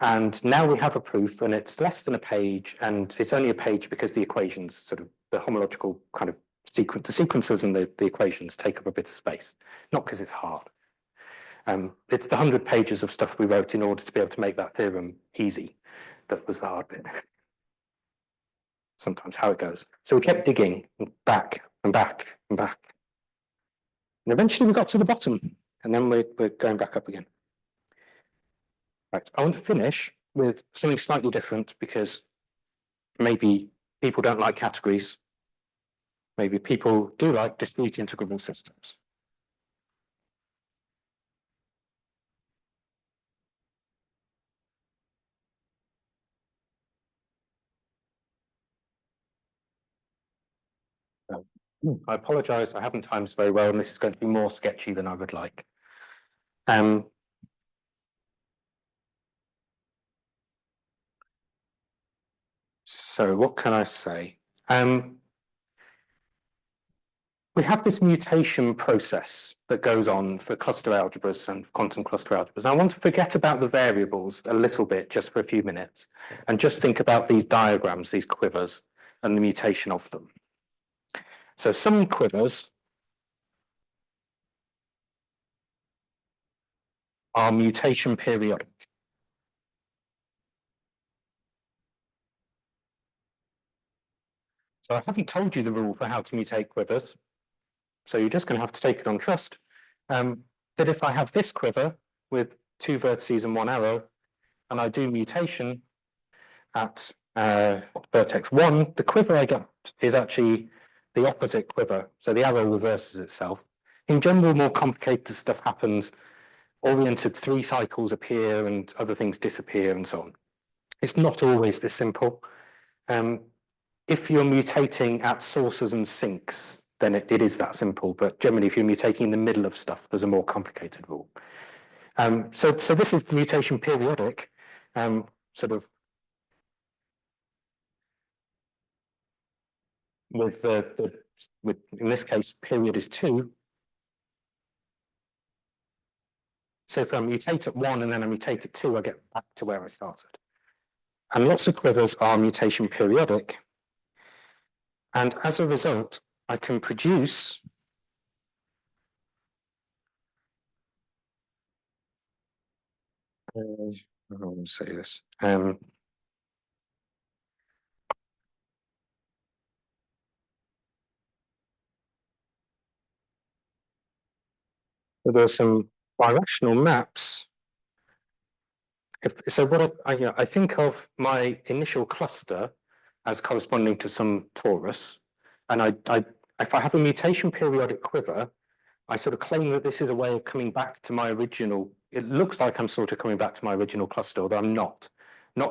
And now we have a proof, and it's less than a page, and it's only a page because the equations, sort of the homological kind of sequence, the sequences and the equations take up a bit of space, not because it's hard. It's the 100 pages of stuff we wrote in order to be able to make that theorem easy that was the hard bit. Sometimes how it goes. So we kept digging back and back and back. And eventually we got to the bottom, and then we're going back up again. Right, I want to finish with something slightly different because maybe people don't like categories. Maybe people do like discrete integrable systems. I apologize, I haven't timed this very well, and this is going to be more sketchy than I would like. So what can I say? We have this mutation process that goes on for cluster algebras and quantum cluster algebras. I want to forget about the variables a little bit just for a few minutes and just think about these diagrams, these quivers, and the mutation of them. So some quivers are mutation periodic. So I haven't told you the rule for how to mutate quivers. So you're just going to have to take it on trust that if I have this quiver with 2 vertices and 1 arrow, and I do mutation at vertex 1, the quiver I get is actually the opposite quiver. So the arrow reverses itself. In general, more complicated stuff happens. Oriented 3 cycles appear and other things disappear and so on. It's not always this simple. If you're mutating at sources and sinks, then it is that simple. But generally, if you're mutating in the middle of stuff, there's a more complicated rule. So this is mutation periodic, sort of with in this case, period is 2. So if I mutate at 1 and then I mutate at 2, I get back to where I started. And lots of quivers are mutation periodic. And as a result, I can produce I want to say this. There are some birational maps. So what I think of my initial cluster as corresponding to some torus, and if I have a mutation periodic quiver, I sort of claim that this is a way of coming back to my original. It looks like I'm sort of coming back to my original cluster, although I'm not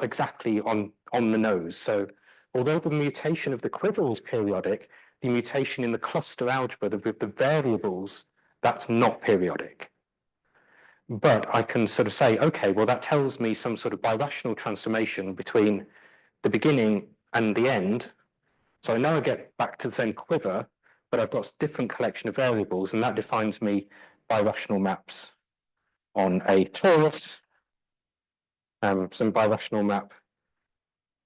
exactly on the nose. So although the mutation of the quiver is periodic, the mutation in the cluster algebra with the variables, that's not periodic. But I can sort of say, okay, well, that tells me some sort of birational transformation between the beginning and the end. So I know I get back to the same quiver, but I've got a different collection of variables, and that defines me birational maps on a torus, some birational map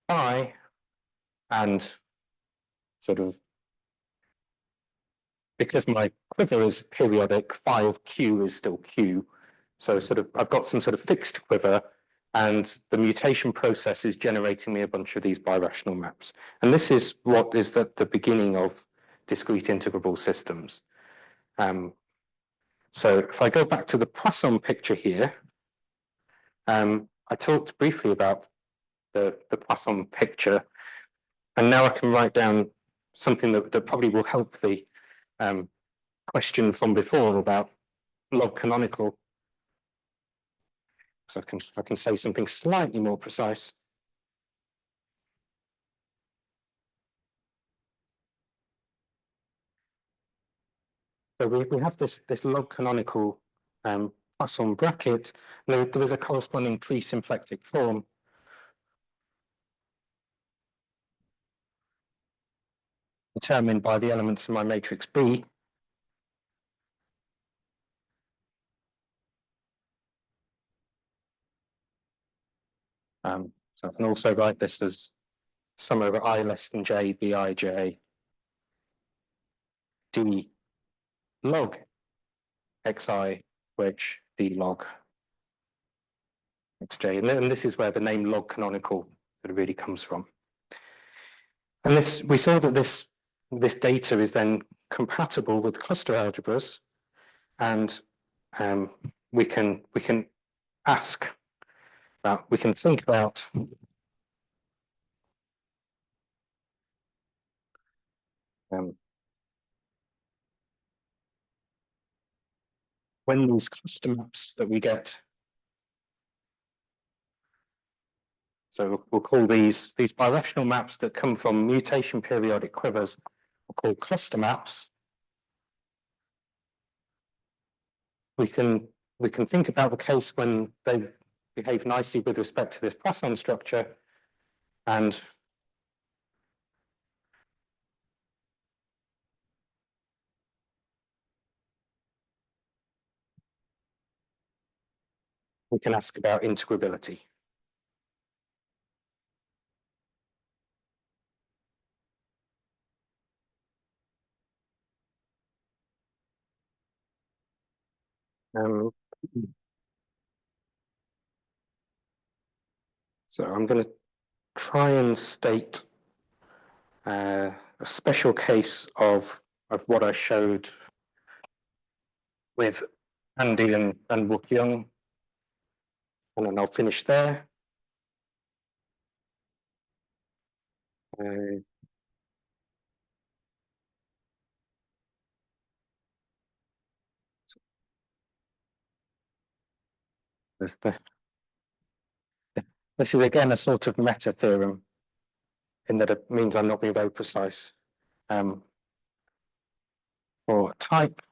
phi, and sort of, because my quiver is periodic, phi of q is still q. So sort of, I've got some sort of fixed quiver, and the mutation process is generating me a bunch of these birational maps. And this is what is at the beginning of discrete integrable systems. So if I go back to the Poisson picture here, I talked briefly about the Poisson picture, and now I can write down something that probably will help the question from before about log canonical. So I can say something slightly more precise. So we have this log canonical Poisson bracket. There is a corresponding pre-symplectic form. Determined by the elements of my matrix B. So I can also write this as sum over I less than j, bij, d log xi, which d log xj. And this is where the name log canonical really comes from. And we saw that this data is then compatible with cluster algebras, and we can ask about, we can think about when these cluster maps that we get. So we'll call these birational maps that come from mutation periodic quivers, we'll call cluster maps. We can think about the case when they behave nicely with respect to this Poisson structure, and we can ask about integrability. So I'm going to try and state a special case of what I showed with Andy and Wook Young, and then I'll finish there. This is again a sort of meta theorem, in that it means I'm not being very precise. For type,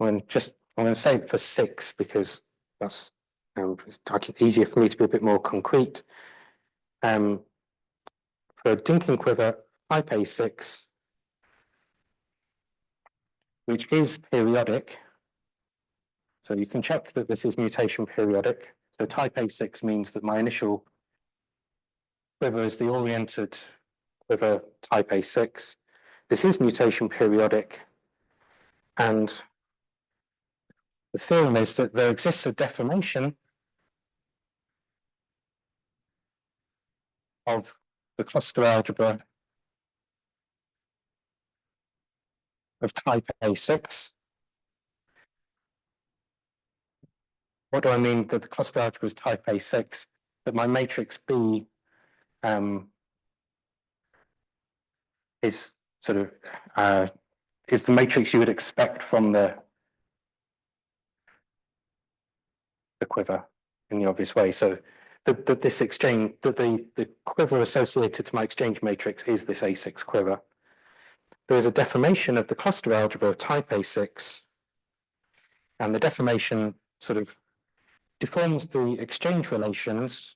I'm going to say for 6 because that's easier for me to be a bit more concrete. For Dinkin quiver, type A6, which is periodic. So you can check that this is mutation periodic. So type A6 means that my initial quiver is the oriented quiver type A6. This is mutation periodic, and the theorem is that there exists a deformation of the cluster algebra of type A6. What do I mean that the cluster algebra is type A6? That my matrix B is sort of is the matrix you would expect from the quiver in the obvious way. So this exchange, the quiver associated to my exchange matrix is this A6 quiver. There is a deformation of the cluster algebra of type A6, and the deformation sort of deforms the exchange relations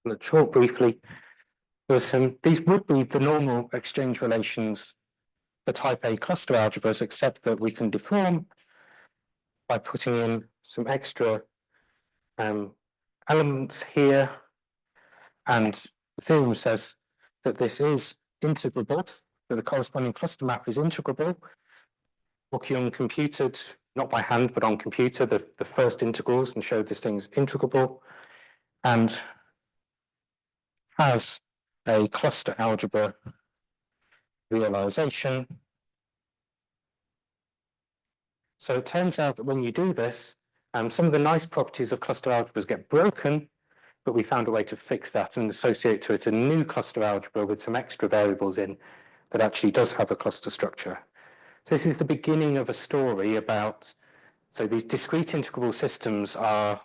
Let's talk briefly. These would be the normal exchange relations for type A cluster algebras, except that we can deform by putting in some extra elements here. And the theorem says that this is integrable, that the corresponding cluster map is integrable. Working on computed, not by hand, but on computer, the first integrals, and showed this thing is integrable, and has a cluster algebra realization. So it turns out that when you do this, some of the nice properties of cluster algebras get broken, but we found a way to fix that and associate to it a new cluster algebra with some extra variables in that actually does have a cluster structure. So this is the beginning of a story about, so these discrete integrable systems are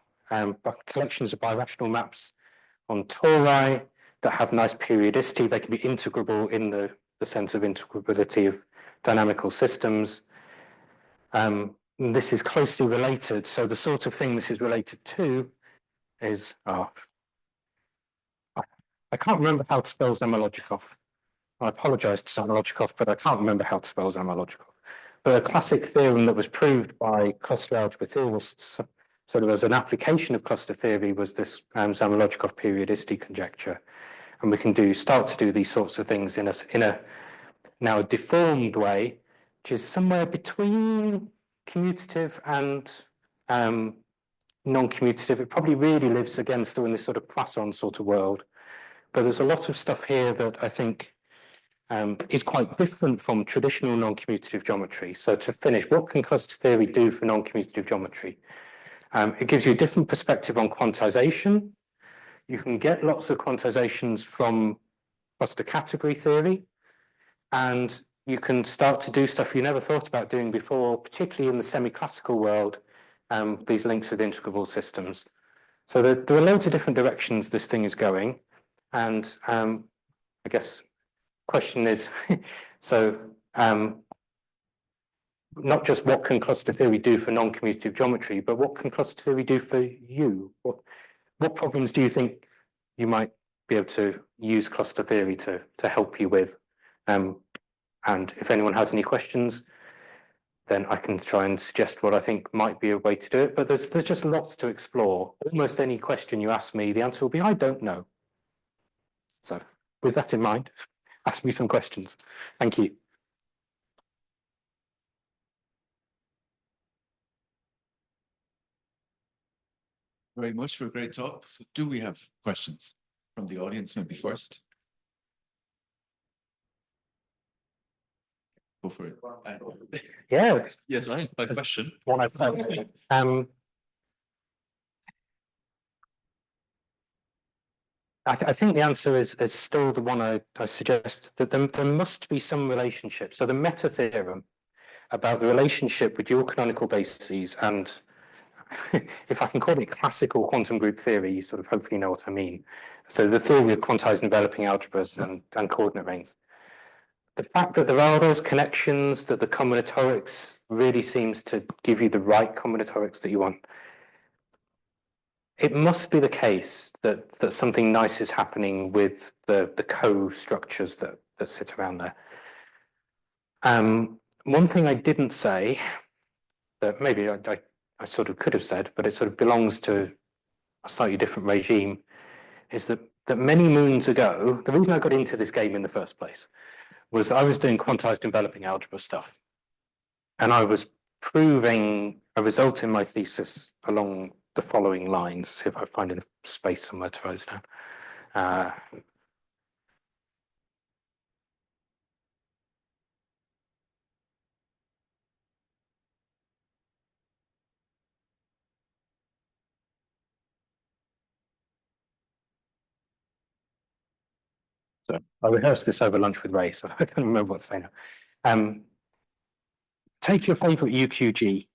collections of birational maps on tori that have nice periodicity. They can be integrable in the sense of integrability of dynamical systems. This is closely related. So the sort of thing this is related to is, I can't remember how to spell Zamolodchikov. I apologize to Zamolodchikov, but I can't remember how to spell Zamolodchikov. But a classic theorem that was proved by cluster algebra theorists, sort of as an application of cluster theory, was this Zamolodchikov periodicity conjecture. And we can start to do these sorts of things in a now a deformed way, which is somewhere between commutative and non-commutative. It probably really lives again still in this sort of Poisson sort of world. But there's a lot of stuff here that I think is quite different from traditional non-commutative geometry. So to finish, what can cluster theory do for non-commutative geometry? It gives you a different perspective on quantization. You can get lots of quantizations from cluster category theory, and you can start to do stuff you never thought about doing before, particularly in the semi-classical world, these links with integrable systems. So there are loads of different directions this thing is going. And I guess question is, so not just what can cluster theory do for non-commutative geometry, but what can cluster theory do for you? What problems do you think you might be able to use cluster theory to help you with? And if anyone has any questions, then I can try and suggest what I think might be a way to do it. But there's just lots to explore. Almost any question you ask me, the answer will be, I don't know. So with that in mind, ask me some questions. Thank you. Very much for a great talk. So do we have questions from the audience maybe first? Go for it. Yeah. Yes, I have a question. One I've heard. I think the answer is still the one I suggest, that there must be some relationship. So the meta theorem about the relationship with dual canonical bases and if I can call it classical quantum group theory, you sort of hopefully know what I mean. So the theory of quantized enveloping algebras and coordinate rings. The fact that there are those connections, that the combinatorics really seems to give you the right combinatorics that you want. it must be the case that something nice is happening with the co-structures that sit around there. One thing I didn't say that maybe I sort of could have said, but it sort of belongs to a slightly different regime, is that many moons ago, the reason I got into this game in the first place was I was doing quantized enveloping algebra stuff, and I was proving a result in my thesis along the following lines. See if I find a space somewhere to write it down. So I rehearsed this over lunch with Ray, so I can't remember what to say now. Take your favorite UQG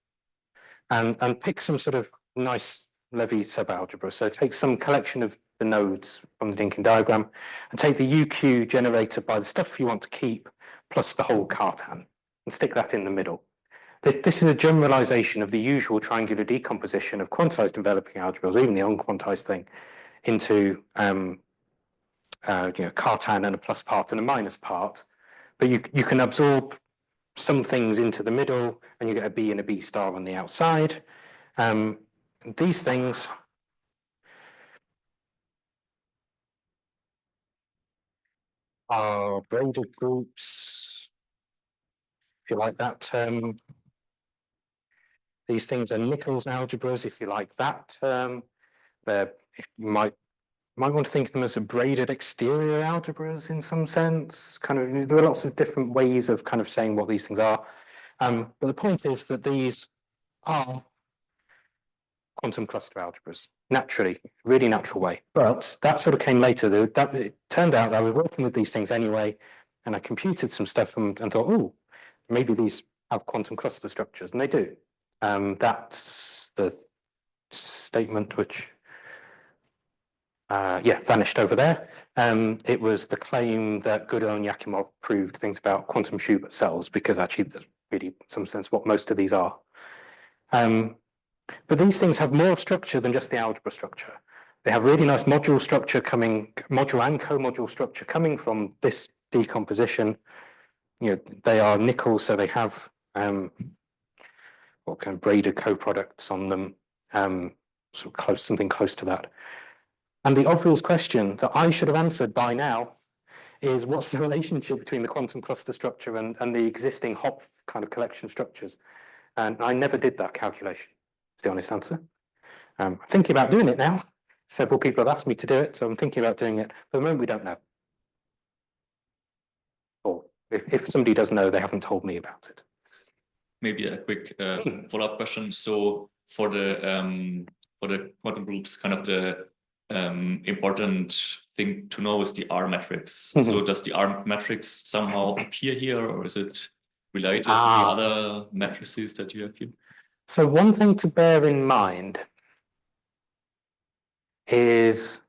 and pick some sort of nice Levy subalgebra. So take some collection of the nodes from the Dinkin diagram and take the UQ generated by the stuff you want to keep plus the whole Cartan and stick that in the middle. This is a generalization of the usual triangular decomposition of quantized enveloping algebras, or even the unquantized thing, into Cartan and a plus part and a minus part. But you can absorb some things into the middle and you get a B and a B star on the outside. These things are braided groups, if you like that term. These things are Nichols algebras, if you like that term. If you might want to think of them as a braided exterior algebras in some sense. Kind of, there are lots of different ways of kind of saying what these things are. But the point is that these are quantum cluster algebras, naturally, really natural way. But that sort of came later. It turned out that I was working with these things anyway, and I computed some stuff and thought, oh, maybe these have quantum cluster structures, and they do. That's the statement which, vanished over there. It was the claim that Goodall and Yakimov proved things about quantum Schubert cells, because actually that's really, in some sense, what most of these are. But these things have more structure than just the algebra structure. They have really nice module structure module and co-module structure coming from this decomposition. They are Nichols, so they have what kind of braided co-products on them, sort of close, something close to that. And the obvious question that I should have answered by now is, what's the relationship between the quantum cluster structure and the existing Hopf kind of collection of structures? And I never did that calculation. The honest answer. I'm thinking about doing it now. Several people have asked me to do it, so I'm thinking about doing it. For the moment, we don't know. Or if somebody does know, they haven't told me about it. Maybe a quick follow-up question. So for the quantum groups, kind of the important thing to know is the R matrix. So does the R matrix somehow appear here, or is it related to the other matrices that you have here? So one thing to bear in mind is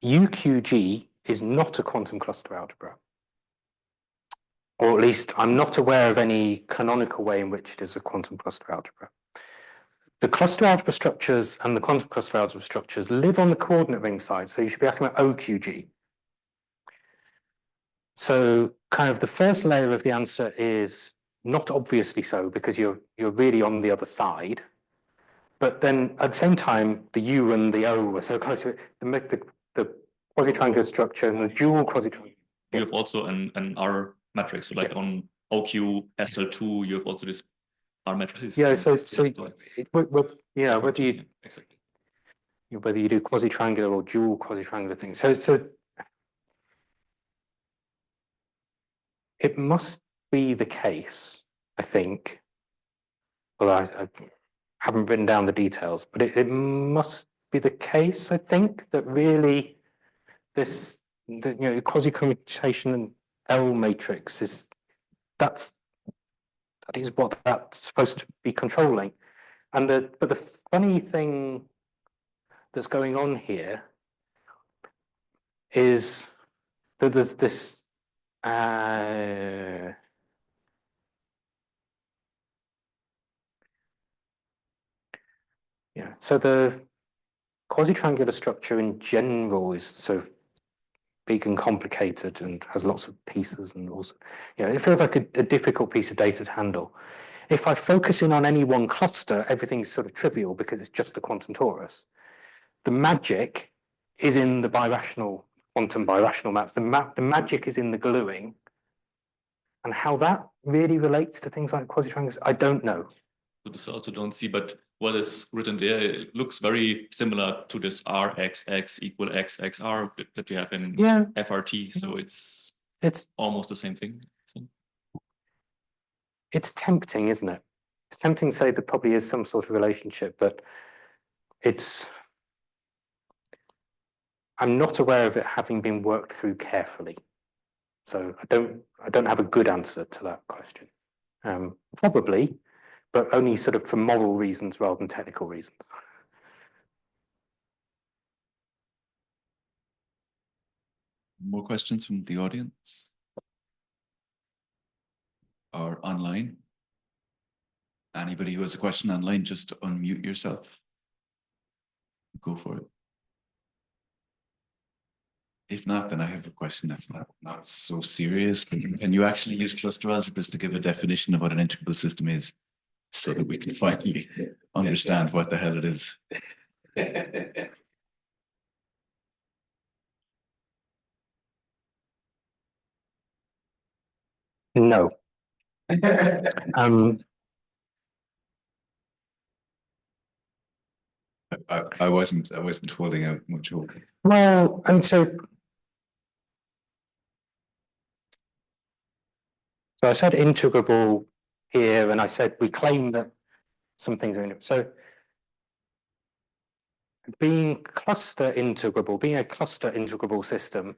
UQG is not a quantum cluster algebra. Or at least I'm not aware of any canonical way in which it is a quantum cluster algebra. The cluster algebra structures and the quantum cluster algebra structures live on the coordinate ring side, so you should be asking about OQG. So kind of the first layer of the answer is not obviously so, because you're really on the other side. But then at the same time, the U and the O are so close. The quasi-triangular structure and the dual quasi-triangular. You have also an R matrix, so like on OQ SL2, you have also this R matrices. Yeah, whether you exactly. Whether you do quasi-triangular or dual quasi-triangular things. So it must be the case, I think, although I haven't written down the details, but it must be the case, I think, that really the quasi-commutation L matrix that is what that's supposed to be controlling. But the funny thing that's going on here is that there's this Yeah, so the quasi-triangular structure in general is sort of big and complicated and has lots of pieces and also, it feels like a difficult piece of data to handle. If I focus in on any one cluster, everything's sort of trivial because it's just a quantum torus. The magic is in the quantum birational maps. The magic is in the gluing, and how that really relates to things like quasi-triangles, I don't know. So this I also don't see, but what is written there, it looks very similar to this RXX equal XXR that we have in FRT. So it's almost the same thing. It's tempting, isn't it? It's tempting to say there probably is some sort of relationship, but I'm not aware of it having been worked through carefully. So I don't have a good answer to that question. Probably, but only sort of for moral reasons rather than technical reasons. More questions from the audience? Or online? Anybody who has a question online, just unmute yourself. Go for it. If not, then I have a question that's not so serious. But can you actually use cluster algebras to give a definition of what an integrable system is, so that we can finally understand what the hell it is? No. I wasn't holding out much hope. Well, and so I said integrable here, and I said we claim that some things are integrable. So being a cluster integrable system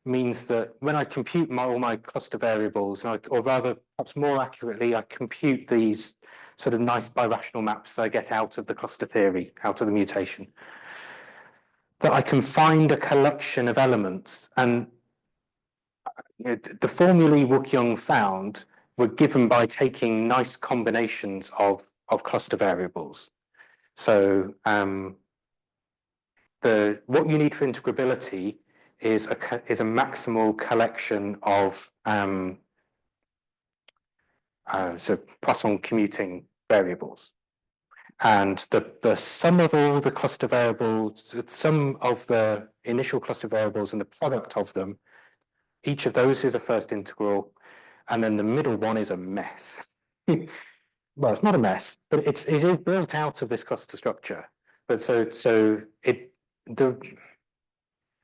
means that when I compute all my cluster variables, or rather, perhaps more accurately, I compute these sort of nice birational maps that I get out of the cluster theory, out of the mutation, that I can find a collection of elements. And the formulae Wook-Young found were given by taking nice combinations of cluster variables. So what you need for integrability is a maximal collection of so Poisson commuting variables, and the sum of all the cluster variables, the sum of the initial cluster variables and the product of them, each of those is a first integral, and then the middle one is a mess. Well, it's not a mess, but it is built out of this cluster structure. But there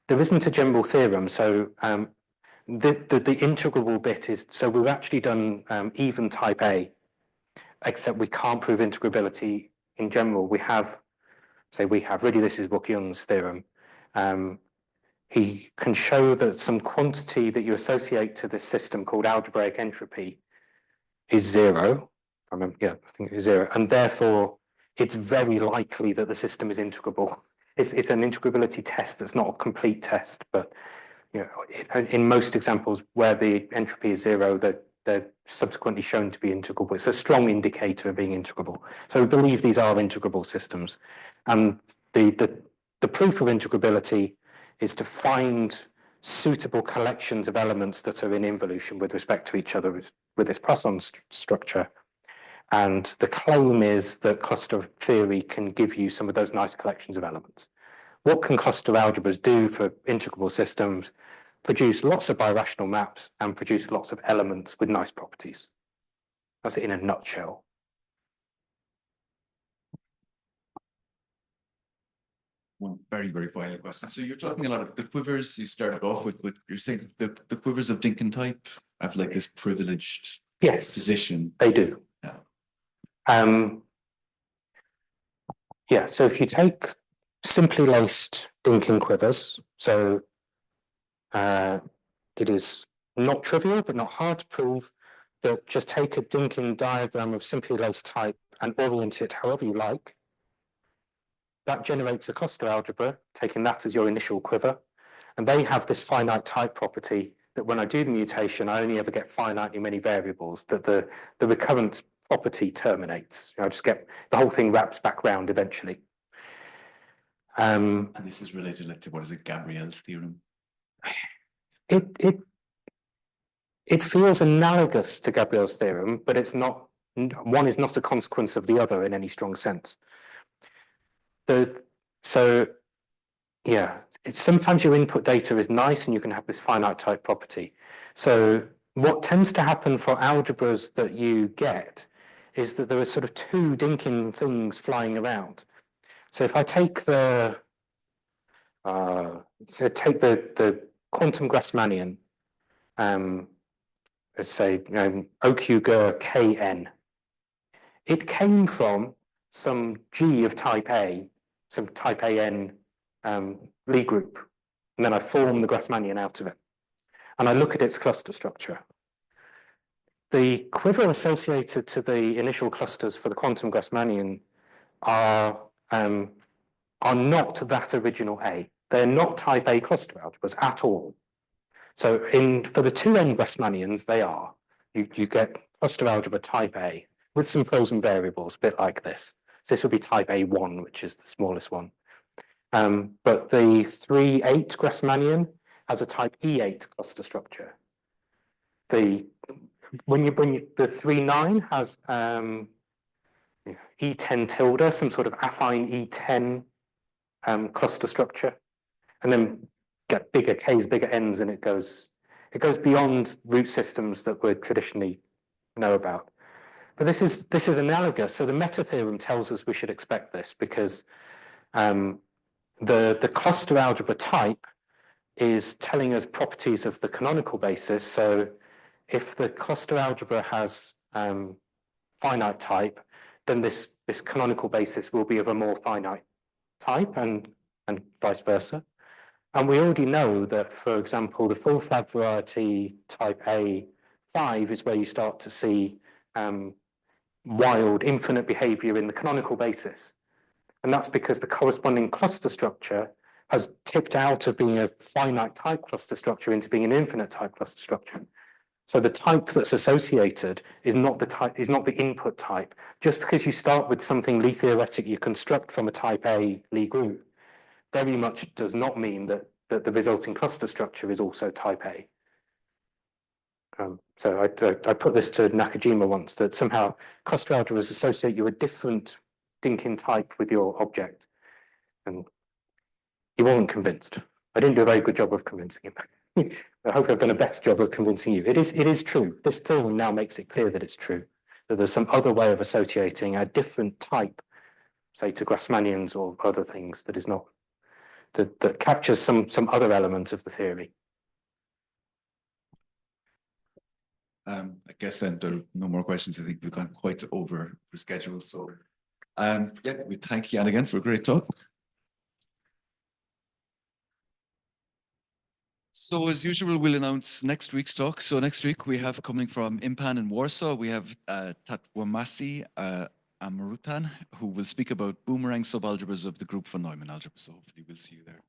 isn't a general theorem. So the integrable bit is, so we've actually done even type A, except we can't prove integrability in general. Really, this is Wook-Young's theorem. He can show that some quantity that you associate to this system called algebraic entropy is zero. I think it's zero, and therefore it's very likely that the system is integrable. It's an integrability test that's not a complete test, but in most examples where the entropy is zero, they're subsequently shown to be integrable. It's a strong indicator of being integrable. So we believe these are integrable systems, and the proof of integrability is to find suitable collections of elements that are in involution with respect to each other with this Poisson structure. And the claim is that cluster theory can give you some of those nice collections of elements. What can cluster algebras do for integrable systems? Produce lots of birational maps and produce lots of elements with nice properties. That's it in a nutshell. One very, very final question. So you're talking a lot of the quivers you started off with, but you're saying the quivers of Dinkin type have like this privileged position. They do. So if you take simply laced Dinkin quivers, so it is not trivial but not hard to prove that just take a Dinkin diagram of simply laced type and orient it however you like. That generates a cluster algebra, taking that as your initial quiver, and they have this finite type property that when I do the mutation, I only ever get finitely many variables, that the recurrent property terminates. I just get the whole thing wraps back round eventually. And this is related like to, what is it, Gabriel's theorem? It feels analogous to Gabriel's theorem, but it's not, one is not a consequence of the other in any strong sense. So yeah, sometimes your input data is nice and you can have this finite type property. So what tends to happen for algebras that you get is that there are sort of two dinking things flying around. So if I take the quantum Grassmannian, let's say OQ Kn, it came from some G of type A, some type AN Lie group, and then I form the Grassmannian out of it. And I look at its cluster structure. The quiver associated to the initial clusters for the quantum Grassmannian are not that original A. They're not type A cluster algebras at all. So for the 2n Grassmannians, they are. You get cluster algebra type A with some frozen variables, a bit like this. So this would be type A1, which is the smallest one. But the 3-8 Grassmannian has a type E8 cluster structure. When you bring the 3-9 has E10 tilde, some sort of affine E10 cluster structure, and then get bigger K's, bigger N's, and it goes beyond root systems that we traditionally know about. But this is analogous. So the meta theorem tells us we should expect this because the cluster algebra type is telling us properties of the canonical basis. So if the cluster algebra has finite type, then this canonical basis will be of a more finite type and vice versa. And we already know that, for example, the full flag variety type A5 is where you start to see wild infinite behavior in the canonical basis. And that's because the corresponding cluster structure has tipped out of being a finite type cluster structure into being an infinite type cluster structure. So the type that's associated is not the input type. Just because you start with something Lie theoretic you construct from a type A Lie group very much does not mean that the resulting cluster structure is also type A. So I put this to Nakajima once, that somehow cluster algebras associate you a different Dinkin type with your object. And he wasn't convinced. I didn't do a very good job of convincing him. I hope I've done a better job of convincing you. It is true. This theorem now makes it clear that it's true, that there's some other way of associating a different type, say to Grassmannians or other things, that is not, that captures some other element of the theory. I guess then there are no more questions. I think we've gone quite over schedule. So yeah, we thank Jan again for a great talk. So as usual, we'll announce next week's talk. So next week we have, coming from IMPAN in Warsaw, we have Tatwamasi Amarutan, who will speak about boomerang subalgebras of the group von Neumann algebra. So hopefully we'll see you there.